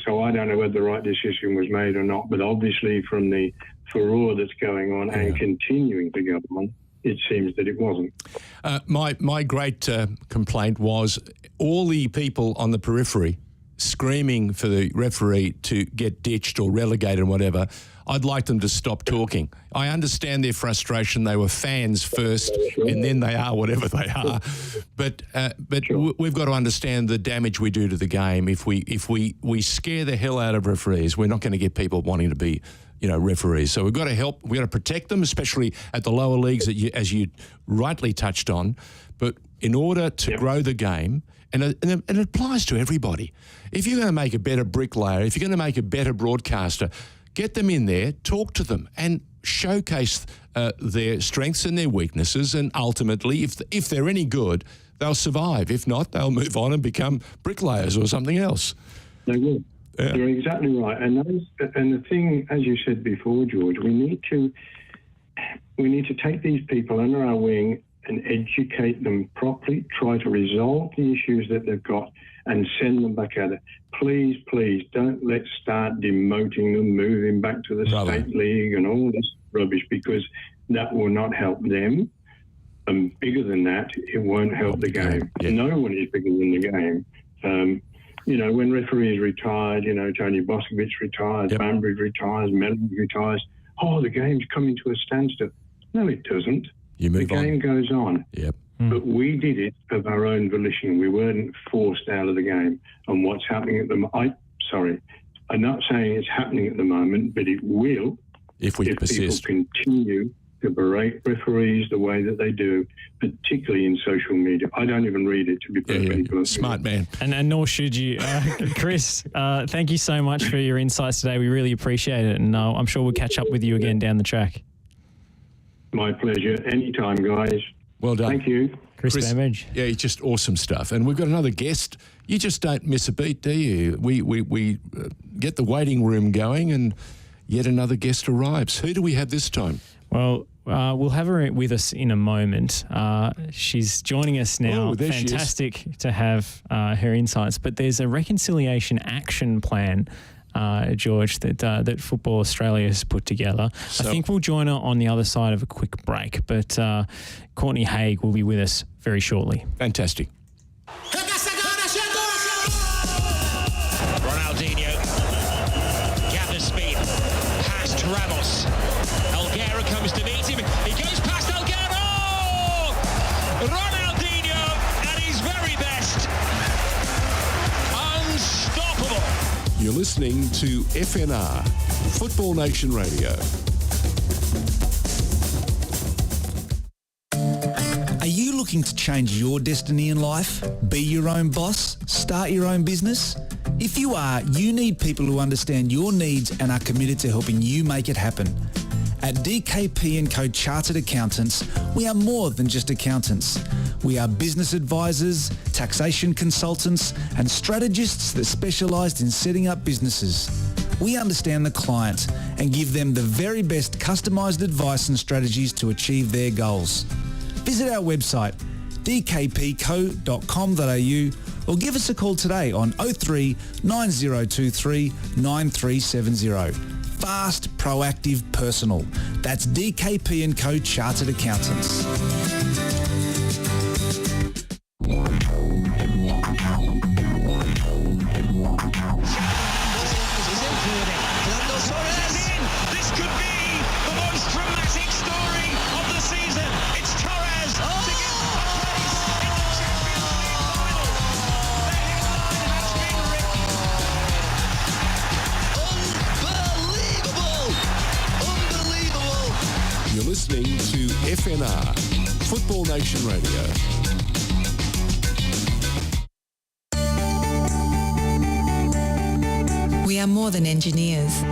So I don't know whether the right decision was made or not, but obviously from the furore that's going on and continuing to go on, it seems that it wasn't.
My great complaint was all the people on the periphery screaming for the referee to get ditched or relegated or whatever. I'd like them to stop talking. I understand their frustration. They were fans first, and then they are whatever they are. But we've got to understand the damage we do to the game. If we scare the hell out of referees, we're not going to get people wanting to be, referees. So we've got to help. We've got to protect them, especially at the lower leagues, as you rightly touched on. But in order to grow the game, and it applies to everybody. If you're going to make a better bricklayer, if you're going to make a better broadcaster, get them in there, talk to them, and showcase their strengths and their weaknesses. And ultimately, if they're any good, they'll survive. If not, they'll move on and become bricklayers or something else.
They will. Yeah. You're exactly right. And the thing, as you said before, George, we need to take these people under our wing and educate them properly, try to resolve the issues that they've got and send them back at it. Please, don't let's start demoting them, moving back to the state league and all this rubbish, because that will not help them. And bigger than that, it won't help the game. Yeah. No one is bigger than the game. When referees retired, Tony Boscovich retires, Banbury retires, Melbourne retires. Oh, the game's coming to a standstill. No, it doesn't. The game goes on.
Yep.
But we did it of our own volition. We weren't forced out of the game. And what's happening at the moment, I'm not saying it's happening at the moment, but it will
if persist.
People continue to berate referees the way that they do, particularly in social media. I don't even read it, to be perfectly blunt.
Smart man.
And nor should you. Chris, thank you so much for your insights today. We really appreciate it. And I'm sure we'll catch up with you again down the track.
My pleasure. Anytime, guys.
Well done.
Thank you.
Chris Bambridge.
Yeah, just awesome stuff. And we've got another guest. You just don't miss a beat, do you? We get the waiting room going and yet another guest arrives. Who do we have this time?
Well, we'll have her with us in a moment. She's joining us now.
Oh, there
Fantastic to have her insights. But there's a reconciliation action plan, George, that Football Australia has put together. So, I think we'll join her on the other side of a quick break, but Courtney Haig will be with us very shortly.
Fantastic.
Ronaldinho gathers speed past Ramos. Alguero comes to meet him. He goes past Alguero! Ronaldinho at his very best. Unstoppable.
You're listening to FNR, Football Nation Radio.
Are you looking to change your destiny in life? Be your own boss? Start your own business? If you are, you need people who understand your needs and are committed to helping you make it happen. At DKP & Co Chartered Accountants, we are more than just accountants. We are business advisors, taxation consultants, and strategists that specialise in setting up businesses. We understand the client and give them the very best customised advice and strategies to achieve their goals. Visit our website dkpco.com.au or give us a call today on 03 9023 9370. Fast, proactive, personal. That's DKP & Co Chartered Accountants.
This could be the most dramatic story of the season. It's Torres to get a place in the Champions League final. The headline has been written. Unbelievable!
You're listening to FNR, Football Nation Radio.
We are more than engineers.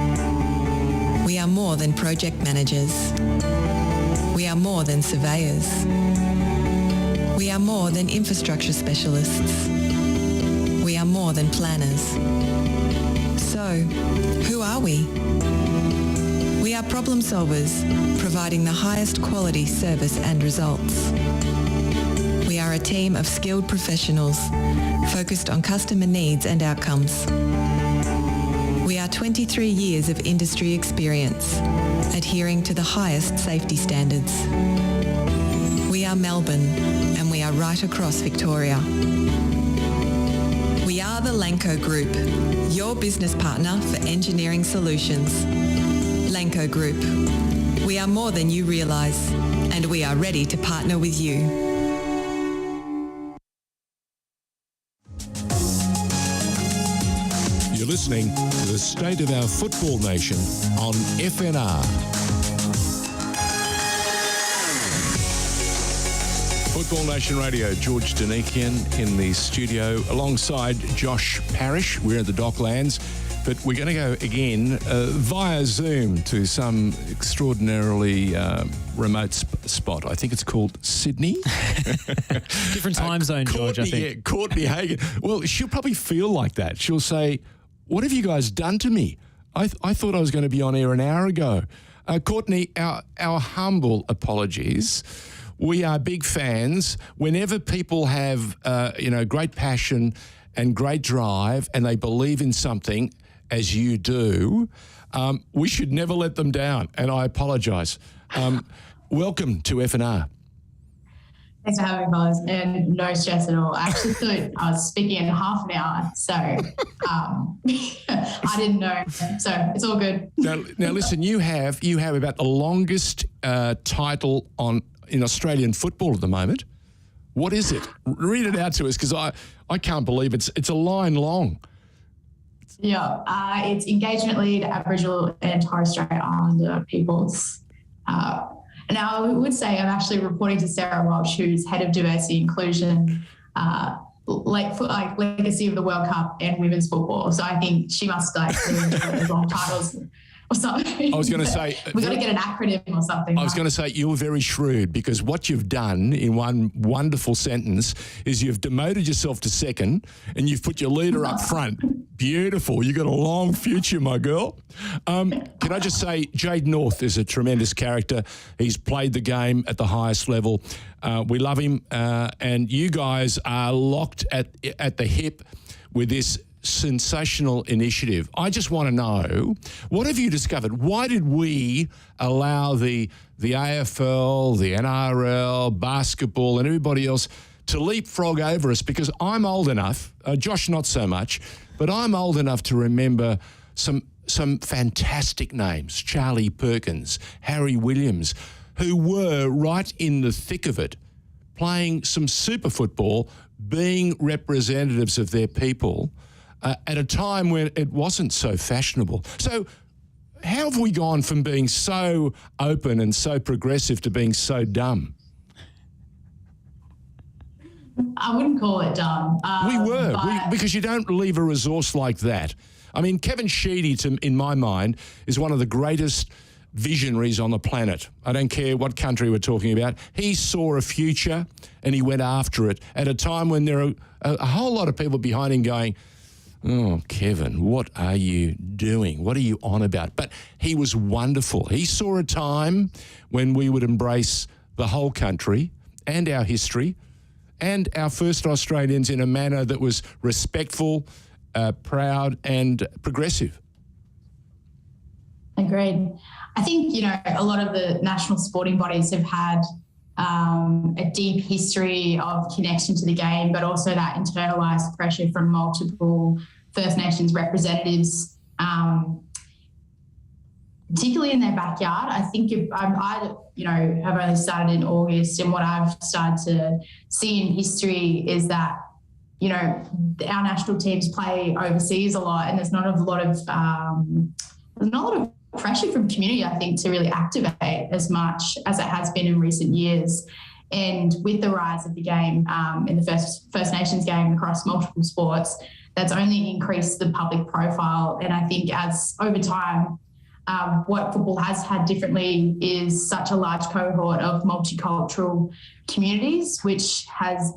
We are more than project managers. We are more than surveyors. We are more than infrastructure specialists. We are more than planners. So, who are we? We are problem solvers, providing the highest quality service and results. We are a team of skilled professionals, focused on customer needs and outcomes. We are 23 years of industry experience, adhering to the highest safety standards. We are Melbourne, and we are right across Victoria. We are the Lanco Group, your business partner for engineering solutions. Lanco Group. We are more than you realise, and we are ready to partner with you.
You're listening to the State of Our Football Nation on FNR. Football Nation Radio, George Danikian in the studio alongside Josh Parrish. We're at the Docklands, but we're going to go again via Zoom to some extraordinarily remote spot. I think it's called Sydney.
Different time zone, George, I think.
Yeah, Courtney Hagan. Well, she'll probably feel like that. She'll say, "What have you guys done to me? I thought I was going to be on air an hour ago." Courtney, our humble apologies. We are big fans. Whenever people have, great passion and great drive and they believe in something, as you do, we should never let them down, and I apologise. Welcome to FNR.
Thanks for having me, guys, and no stress at all. I actually thought I was speaking in half an hour, so I didn't know. So it's all good.
Now listen, you have about the longest title in Australian football at the moment. What is it? Read it out to us, because I can't believe it's a line long.
Yeah, it's Engagement Lead, Aboriginal and Torres Strait Islander peoples. Now, I would say I'm actually reporting to Sarah Walsh, who's Head of Diversity Inclusion, Legacy of the World Cup and Women's Football. So I think she must really enjoy those long titles or something.
I was going to say...
We've got to get an acronym or something.
I was going to say, you're very shrewd, because what you've done in one wonderful sentence is you've demoted yourself to second and you've put your leader up front. Beautiful. You've got a long future, my girl. Can I just say, Jade North is a tremendous character. He's played the game at the highest level. We love him. And you guys are locked at the hip with this sensational initiative. I just want to know, what have you discovered? Why did we allow the AFL, the NRL, basketball and everybody else to leapfrog over us? Because I'm old enough, Josh not so much, but I'm old enough to remember some fantastic names, Charlie Perkins, Harry Williams, who were right in the thick of it, playing some super football, being representatives of their people, at a time when it wasn't so fashionable. So how have we gone from being so open and so progressive to being so dumb?
I wouldn't call it dumb.
We were, because you don't leave a resource like that. I mean, Kevin Sheedy, in my mind, is one of the greatest visionaries on the planet. I don't care what country we're talking about. He saw a future and he went after it at a time when there are a whole lot of people behind him going, oh, Kevin, what are you doing? What are you on about? But he was wonderful. He saw a time when we would embrace the whole country and our history and our first Australians in a manner that was respectful, proud and progressive.
Agreed. I think, a lot of the national sporting bodies have had a deep history of connection to the game, but also that internalised pressure from multiple First Nations representatives, particularly in their backyard. I think I have only started in August, and what I've started to see in history is that, our national teams play overseas a lot, and there's not a lot of pressure from community, I think, to really activate as much as it has been in recent years. And with the rise of the game in the First Nations game across multiple sports, that's only increased the public profile. And I think as over time, what football has had differently is such a large cohort of multicultural communities, which has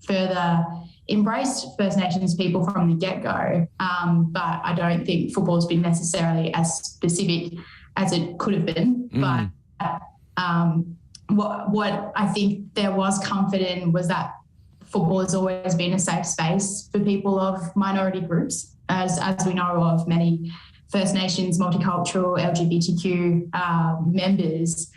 further embraced First Nations people from the get-go. But I don't think football has been necessarily as specific as it could have been. But what I think there was comfort in was that football has always been a safe space for people of minority groups, as we know of many First Nations, multicultural, LGBTQ members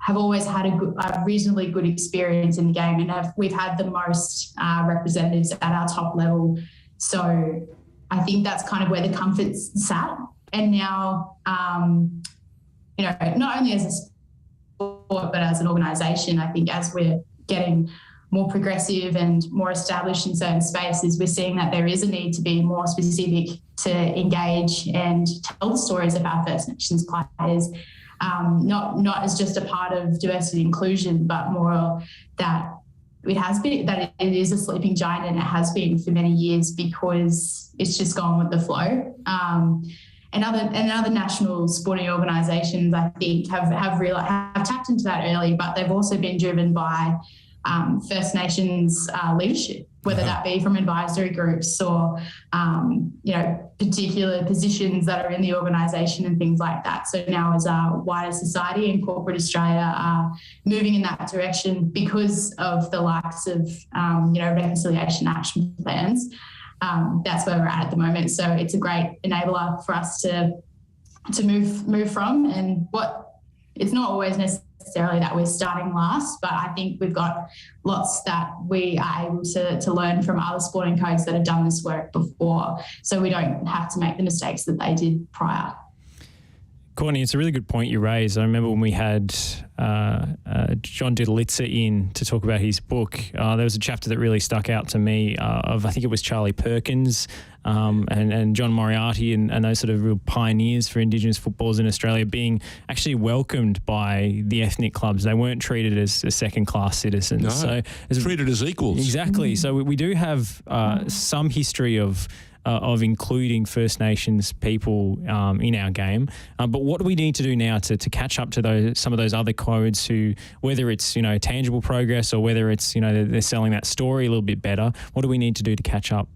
have always had a reasonably good experience in the game, and we've had the most representatives at our top level. So I think that's kind of where the comfort's sat. And now, not only as a sport, but as an organisation, I think as we're getting more progressive and more established in certain spaces, we're seeing that there is a need to be more specific to engage and tell the stories of our First Nations players. Not as just a part of diversity and inclusion, but more that it is a sleeping giant, and it has been for many years because it's just gone with the flow. And other national sporting organisations, I think, have tapped into that early, but they've also been driven by First Nations leadership, whether that be from advisory groups or particular positions that are in the organisation and things like that. So now as a wider society and corporate Australia are moving in that direction because of the likes of reconciliation action plans. That's where we're at the moment. So it's a great enabler for us to move from, and it's not always necessarily that we're starting last, but I think we've got lots that we are able to learn from other sporting codes that have done this work before, so we don't have to make the mistakes that they did prior.
Courtney, it's a really good point you raised. I remember when we had John Didalitza in to talk about his book, there was a chapter that really stuck out to me of, I think it was Charlie Perkins and John Moriarty and those sort of real pioneers for Indigenous footballers in Australia being actually welcomed by the ethnic clubs. They weren't treated as second-class citizens. No,
so treated as equals.
Exactly. So we do have some history of including First Nations people in our game. But what do we need to do now to catch up to some of those other codes who, whether it's, tangible progress or whether it's, they're selling that story a little bit better, what do we need to do to catch up?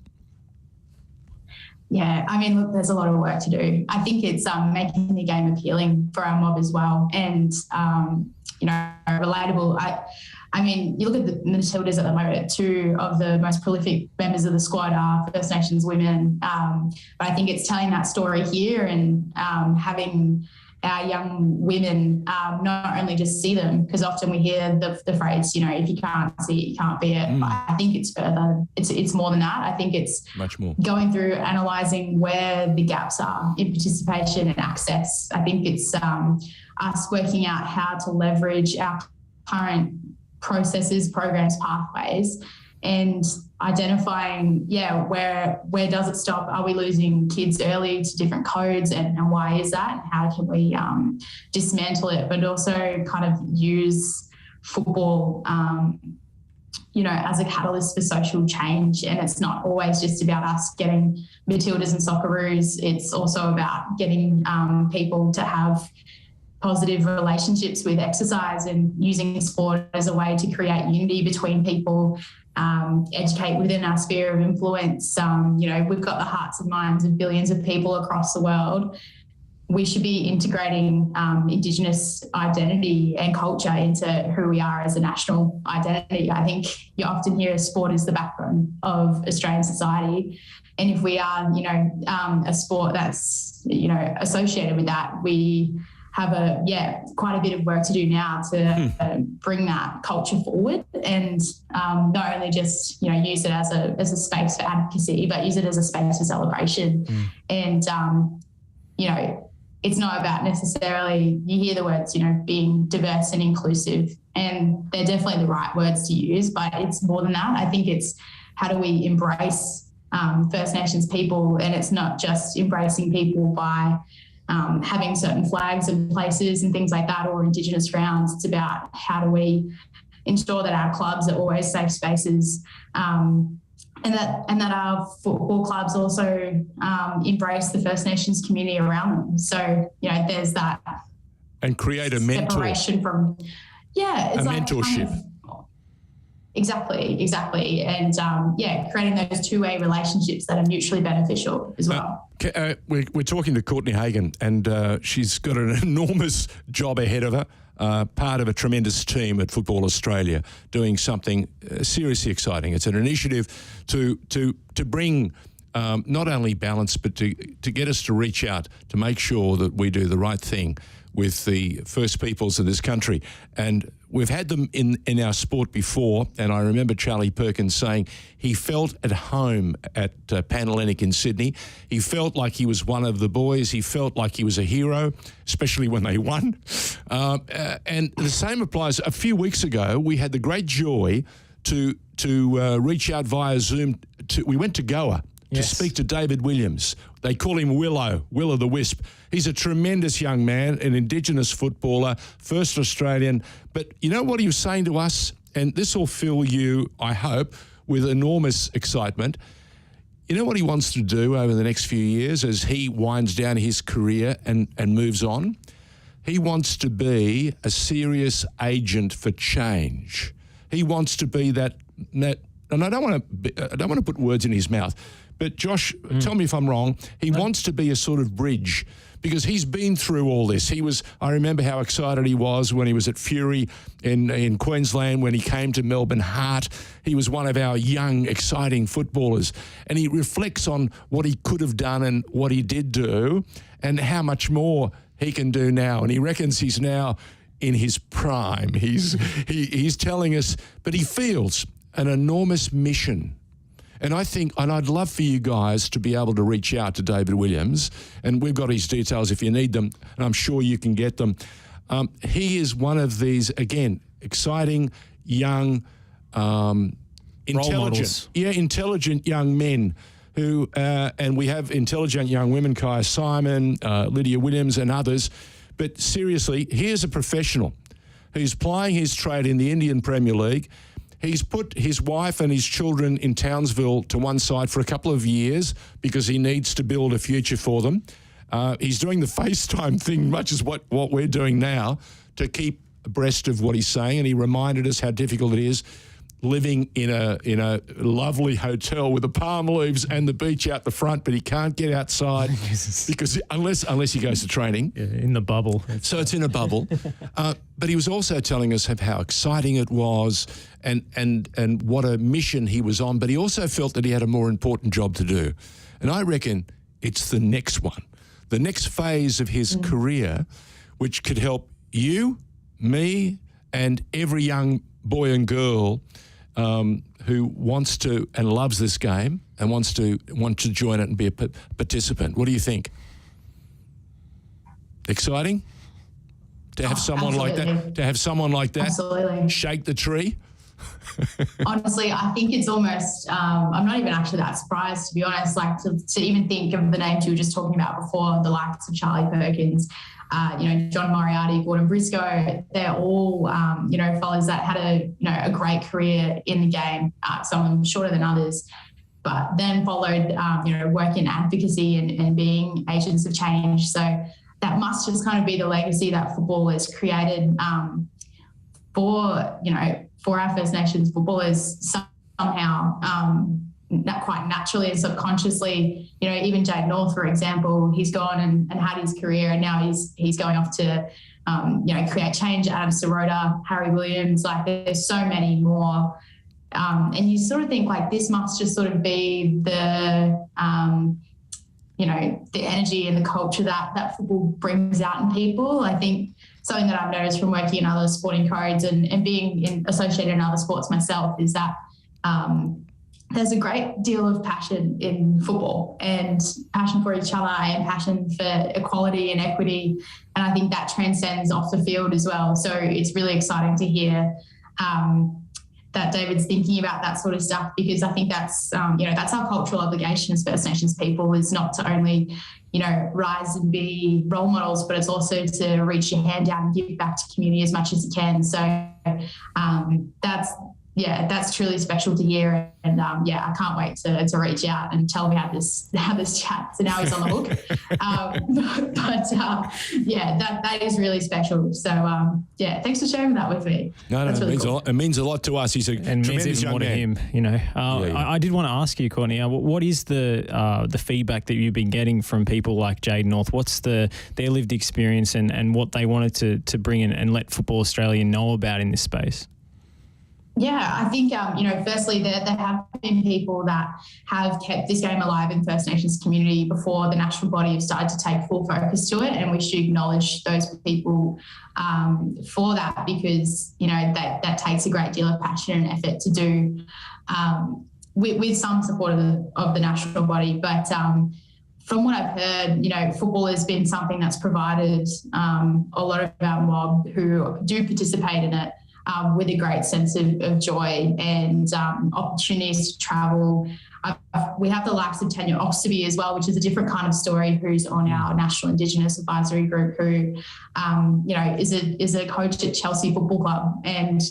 Yeah, look, there's a lot of work to do. I think it's making the game appealing for our mob as well and, relatable. You look at the Matildas at the moment, two of the most prolific members of the squad are First Nations women. But I think it's telling that story here and having our young women not only just see them, because often we hear the phrase, if you can't see it, you can't be it. But I think it's further. It's more than that. I think it's
much more
going through, analysing where the gaps are in participation and access. I think it's us working out how to leverage our current processes, programs, pathways, and identifying, where does it stop? Are we losing kids early to different codes, and why is that? And how can we dismantle it? But also kind of use football, as a catalyst for social change. And it's not always just about us getting Matildas and Socceroos. It's also about getting people to have positive relationships with exercise and using sport as a way to create unity between people, educate within our sphere of influence. We've got the hearts and minds of billions of people across the world. We should be integrating Indigenous identity and culture into who we are as a national identity. I think you often hear sport is the backbone of Australian society. And if we are, a sport that's, associated with that, we have quite a bit of work to do now to bring that culture forward and not only just, use it as a space for advocacy, but use it as a space for celebration. And, it's not about necessarily, you hear the words, being diverse and inclusive, and they're definitely the right words to use, but it's more than that. I think it's how do we embrace First Nations people, and it's not just embracing people by having certain flags in places and things like that, or Indigenous grounds. It's about how do we ensure that our clubs are always safe spaces, and that our football clubs also embrace the First Nations community around them. So, there's that.
And create a mentor.
Separation from, it's
a
like
mentorship.
Exactly. And, creating those two-way relationships that are mutually beneficial as well.
We're talking to Courtney Hagan, and she's got an enormous job ahead of her. Part of a tremendous team at Football Australia, doing something seriously exciting. It's an initiative to bring not only balance, but to get us to reach out to make sure that we do the right thing with the First Peoples of this country. And we've had them in our sport before, and I remember Charlie Perkins saying he felt at home at Panhellenic in Sydney. He felt like he was one of the boys. He felt like he was a hero, especially when they won. And the same applies. A few weeks ago, we had the great joy to reach out via Zoom. We went to Goa to speak to David Williams. They call him Willow the Wisp. He's a tremendous young man, an Indigenous footballer, first Australian. But you know what he was saying to us? And this will fill you, I hope, with enormous excitement. You know what he wants to do over the next few years as he winds down his career and moves on? He wants to be a serious agent for change. He wants to be that and I don't want to put words in his mouth, but Josh, tell me if I'm wrong. He wants to be a sort of bridge, because he's been through all this. I remember how excited he was when he was at Fury in Queensland, when he came to Melbourne Heart. He was one of our young, exciting footballers. And he reflects on what he could have done and what he did do and how much more he can do now. And he reckons he's now in his prime. He's telling us, but he feels an enormous mission. And I'd love for you guys to be able to reach out to David Williams, and we've got his details if you need them, and I'm sure you can get them. He is one of these, again, exciting, young, intelligent young men who, and we have intelligent young women, Kaya Simon, Lydia Williams and others. But seriously, here's a professional who's plying his trade in the Indian Premier League. He's put his wife and his children in Townsville to one side for a couple of years because he needs to build a future for them. He's doing the FaceTime thing, much as what we're doing now, to keep abreast of what he's saying. And he reminded us how difficult it is living in a lovely hotel with the palm leaves and the beach out the front, but he can't get outside because unless he goes to training.
Yeah, in the bubble.
So it's in a bubble. But he was also telling us how exciting it was and what a mission he was on. But he also felt that he had a more important job to do. And I reckon it's the next one, the next phase of his career, which could help you, me, and every young boy and girl who wants to and loves this game and want to join it and be a participant. What do you think? Exciting to have someone like that. To have someone like that
Absolutely.
Shake the tree.
Honestly, I think it's almost, I'm not even actually that surprised, to be honest, like to even think of the names you were just talking about before, the likes of Charlie Perkins, John Moriarty, Gordon Briscoe, they're all, fellas that had a great career in the game, some of them shorter than others, but then followed, work in advocacy and being agents of change. So that must just kind of be the legacy that football has created for our First Nations footballers somehow, not quite naturally and subconsciously. Even Jade North, for example, he's gone and had his career, and now he's going off to create change. Adam Sirota, Harry Williams, like there's so many more. And you sort of think like this must just sort of be the energy and the culture that football brings out in people. I think something that I've noticed from working in other sporting codes and being associated in other sports myself is that there's a great deal of passion in football, and passion for each other and passion for equality and equity. And I think that transcends off the field as well. So it's really exciting to hear that David's thinking about that sort of stuff, because I think that's, that's our cultural obligation as First Nations people, is not to only, rise and be role models, but it's also to reach your hand out and give back to community as much as you can. So that's truly special to hear. And I can't wait to reach out and tell him how this chat. So now he's on the hook. That is really special. So thanks for sharing that with me.
No, it means a lot to us. He's a tremendous young man.
I did want to ask you, Courtney, what is the feedback that you've been getting from people like Jade North? What's their lived experience and what they wanted to bring in and let Football Australia know about in this space?
Yeah, I think, firstly, there have been people that have kept this game alive in First Nations community before the national body have started to take full focus to it, and we should acknowledge those people for that, because, that takes a great deal of passion and effort to do with some support of the national body. But from what I've heard, football has been something that's provided a lot of our mob who do participate in it with a great sense of joy and opportunities to travel. We have the likes of Tanya Oxtoby as well, which is a different kind of story, who's on our National Indigenous Advisory Group, who, is a coach at Chelsea Football Club and,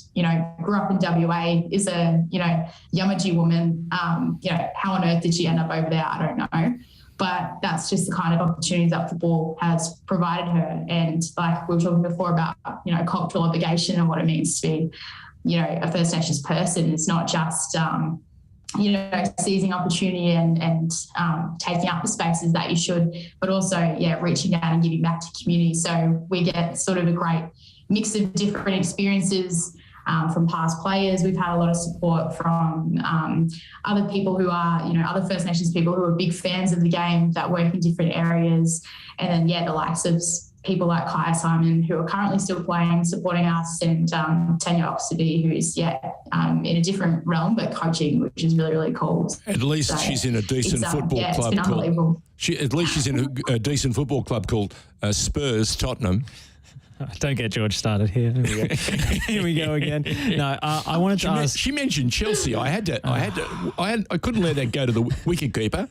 grew up in WA, is a, Yamaji woman. How on earth did she end up over there? I don't know. But that's just the kind of opportunities that football has provided her. And like we were talking before about, cultural obligation and what it means to be, a First Nations person. It's not just, seizing opportunity and taking up the spaces that you should, but also, reaching out and giving back to community. So we get sort of a great mix of different experiences from past players. We've had a lot of support from other people who are, other First Nations people who are big fans of the game that work in different areas. And then, the likes of people like Kaya Simon, who are currently still playing, supporting us, and Tanya Oxtoby, who's, in a different realm, but coaching, which is really, really cool.
At least she's in a decent football club called... At least she's in a decent football club called Spurs Tottenham.
Don't get George started here. Here we go again. No, I wanted to ask.
She mentioned Chelsea. I couldn't let that go to the wicketkeeper.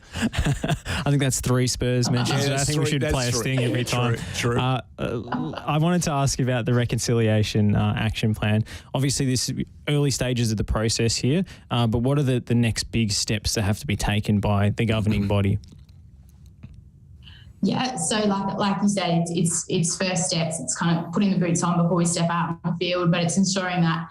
I think that's 3 Spurs mentions. I think we should play a sting every time.
True.
I wanted to ask you about the reconciliation action plan. Obviously, this is early stages of the process here, but what are the next big steps that have to be taken by the governing body?
Yeah, so like you said, it's first steps. It's kind of putting the boots on before we step out on the field, but it's ensuring that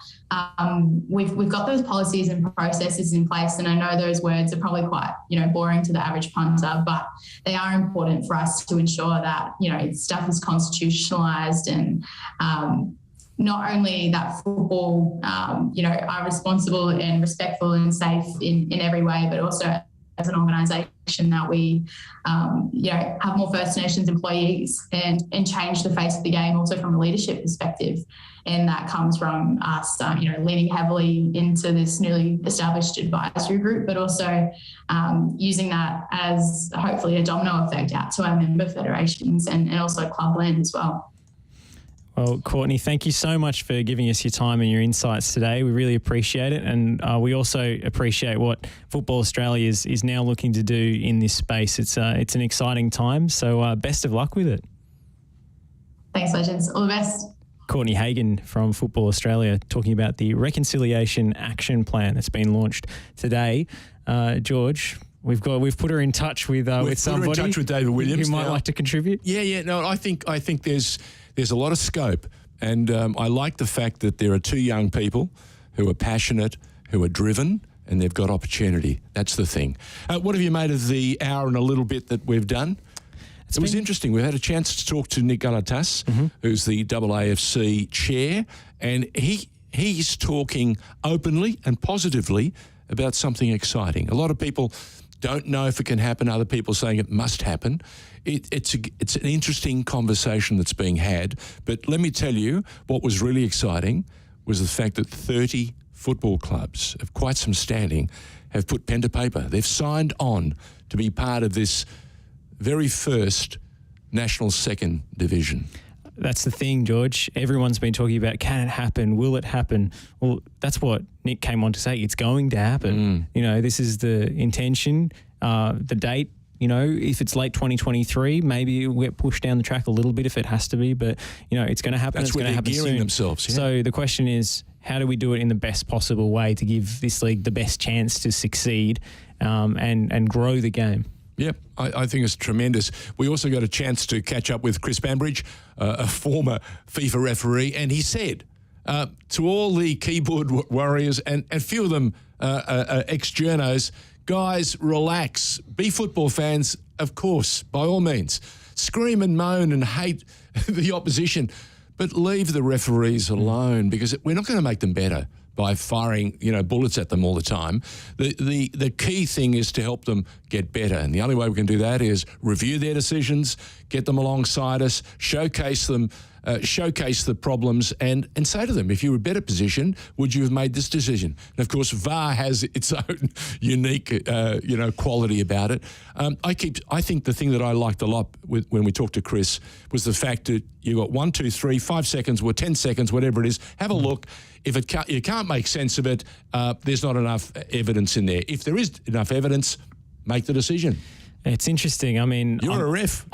we've got those policies and processes in place. And I know those words are probably quite, boring to the average punter, but they are important for us to ensure that, stuff is constitutionalised and not only that football, are responsible and respectful and safe in every way, but also as an organisation that we, have more First Nations employees and change the face of the game also from a leadership perspective. And that comes from us, leaning heavily into this newly established advisory group, but also using that as hopefully a domino effect out to our member federations and also clubland as well.
Well, Courtney, thank you so much for giving us your time and your insights today. We really appreciate it. And we also appreciate what Football Australia is now looking to do in this space. It's an exciting time. So best of luck with it.
Thanks, Legends. All the best.
Courtney Hagan from Football Australia talking about the Reconciliation Action Plan that's been launched today. George, We've put her in touch with somebody.
Put her in touch with David Williams
who might like to contribute.
Yeah. No, I think there's a lot of scope, and I like the fact that there are two young people who are passionate, who are driven, and they've got opportunity. That's the thing. What have you made of the hour and a little bit that we've done? It was interesting. We had a chance to talk to Nick Galatas, who's the AAFC chair, and he's talking openly and positively about something exciting. A lot of people don't know if it can happen. Other people saying it must happen. It's an interesting conversation that's being had. But let me tell you, what was really exciting was the fact that 30 football clubs of quite some standing have put pen to paper. They've signed on to be part of this very first National Second Division.
That's the thing, George. Everyone's been talking about, can it happen? Will it happen? Well, that's what Nick came on to say. It's going to happen. This is the intention, the date. If it's late 2023, maybe it'll get pushed down the track a little bit if it has to be. But, it's going to happen.
That's
it's
where
going to happen
gearing
soon.
themselves. Yeah.
So the question is, how do we do it in the best possible way to give this league the best chance to succeed and grow the game?
Yep, I think it's tremendous. We also got a chance to catch up with Chris Bambridge, a former FIFA referee, and he said to all the keyboard warriors, and a few of them ex-journos, guys, relax. Be football fans, of course, by all means. Scream and moan and hate the opposition, but leave the referees alone, because we're not going to make them better by firing, bullets at them all the time. The key thing is to help them get better, and the only way we can do that is review their decisions, get them alongside us, showcase them, showcase the problems, and say to them, if you were in a better position, would you have made this decision? And of course, VAR has its own unique, quality about it. I think the thing that I liked a lot when we talked to Chris was the fact that you got 1, 2, 3, 5 seconds, or 10 seconds, whatever it is. Have a look. If you can't make sense of it, there's not enough evidence in there. If there is enough evidence, make the decision.
It's interesting. I mean,
you're a ref.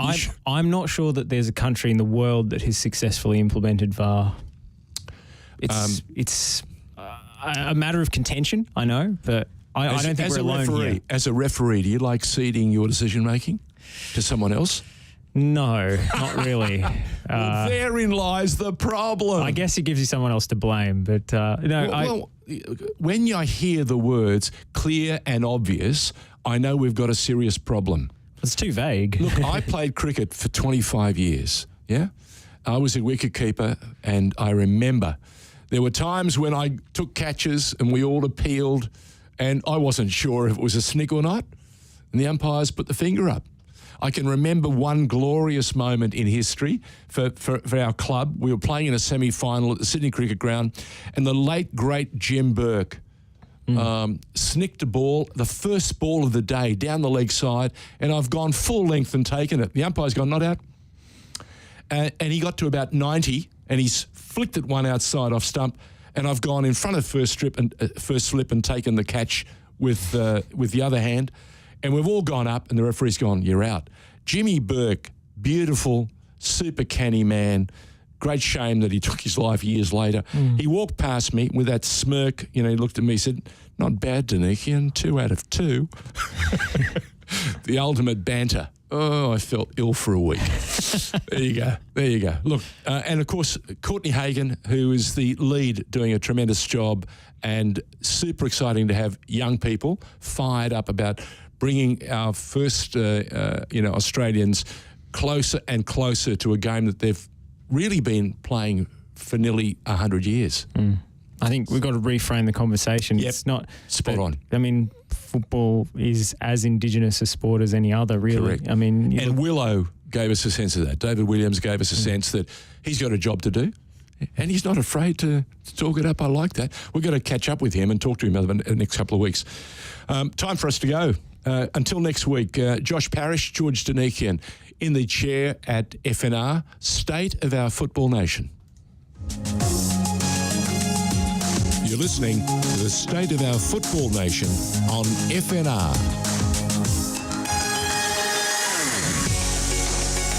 I'm not sure that there's a country in the world that has successfully implemented VAR. It's a matter of contention, I know, but I don't think we're alone here.
As a referee, do you like ceding your decision making to someone else?
No, not really.
Well, therein lies the problem.
I guess it gives you someone else to blame, but no.
When I hear the words clear and obvious, I know we've got a serious problem.
It's too vague.
Look, I played cricket for 25 years, yeah? I was a wicketkeeper, and I remember there were times when I took catches and we all appealed, and I wasn't sure if it was a snick or not, and the umpires put the finger up. I can remember one glorious moment in history for our club. We were playing in a semi-final at the Sydney Cricket Ground, and the late, great Jim Burke snicked a ball, the first ball of the day, down the leg side, and I've gone full length and taken it. The umpire's gone, not out. And he got to about 90, and he's flicked it one outside off stump, and I've gone in front of first slip and taken the catch with the other hand. And we've all gone up, and the referee's gone, you're out. Jimmy Burke, beautiful, super canny man. Great shame that he took his life years later. He walked past me with that smirk. He looked at me and said, not bad, Danikian, 2 out of 2. The ultimate banter. Oh, I felt ill for a week. There you go. Look, and of course, Courtney Hagan, who is the lead, doing a tremendous job, and super exciting to have young people fired up about bringing our first, Australians closer and closer to a game that they've really been playing for nearly 100 years.
I think we've got to reframe the conversation.
Yep.
It's not
spot on.
I mean, football is as Indigenous a sport as any other, really.
Correct.
I mean,
and Willow gave us a sense of that. David Williams gave us a sense that he's got a job to do, and he's not afraid to talk it up. I like that. We've got to catch up with him and talk to him over the next couple of weeks. Time for us to go. Until next week, Josh Parrish, George Danikian in the chair at FNR, State of Our Football Nation. You're listening to the State of Our Football Nation on FNR.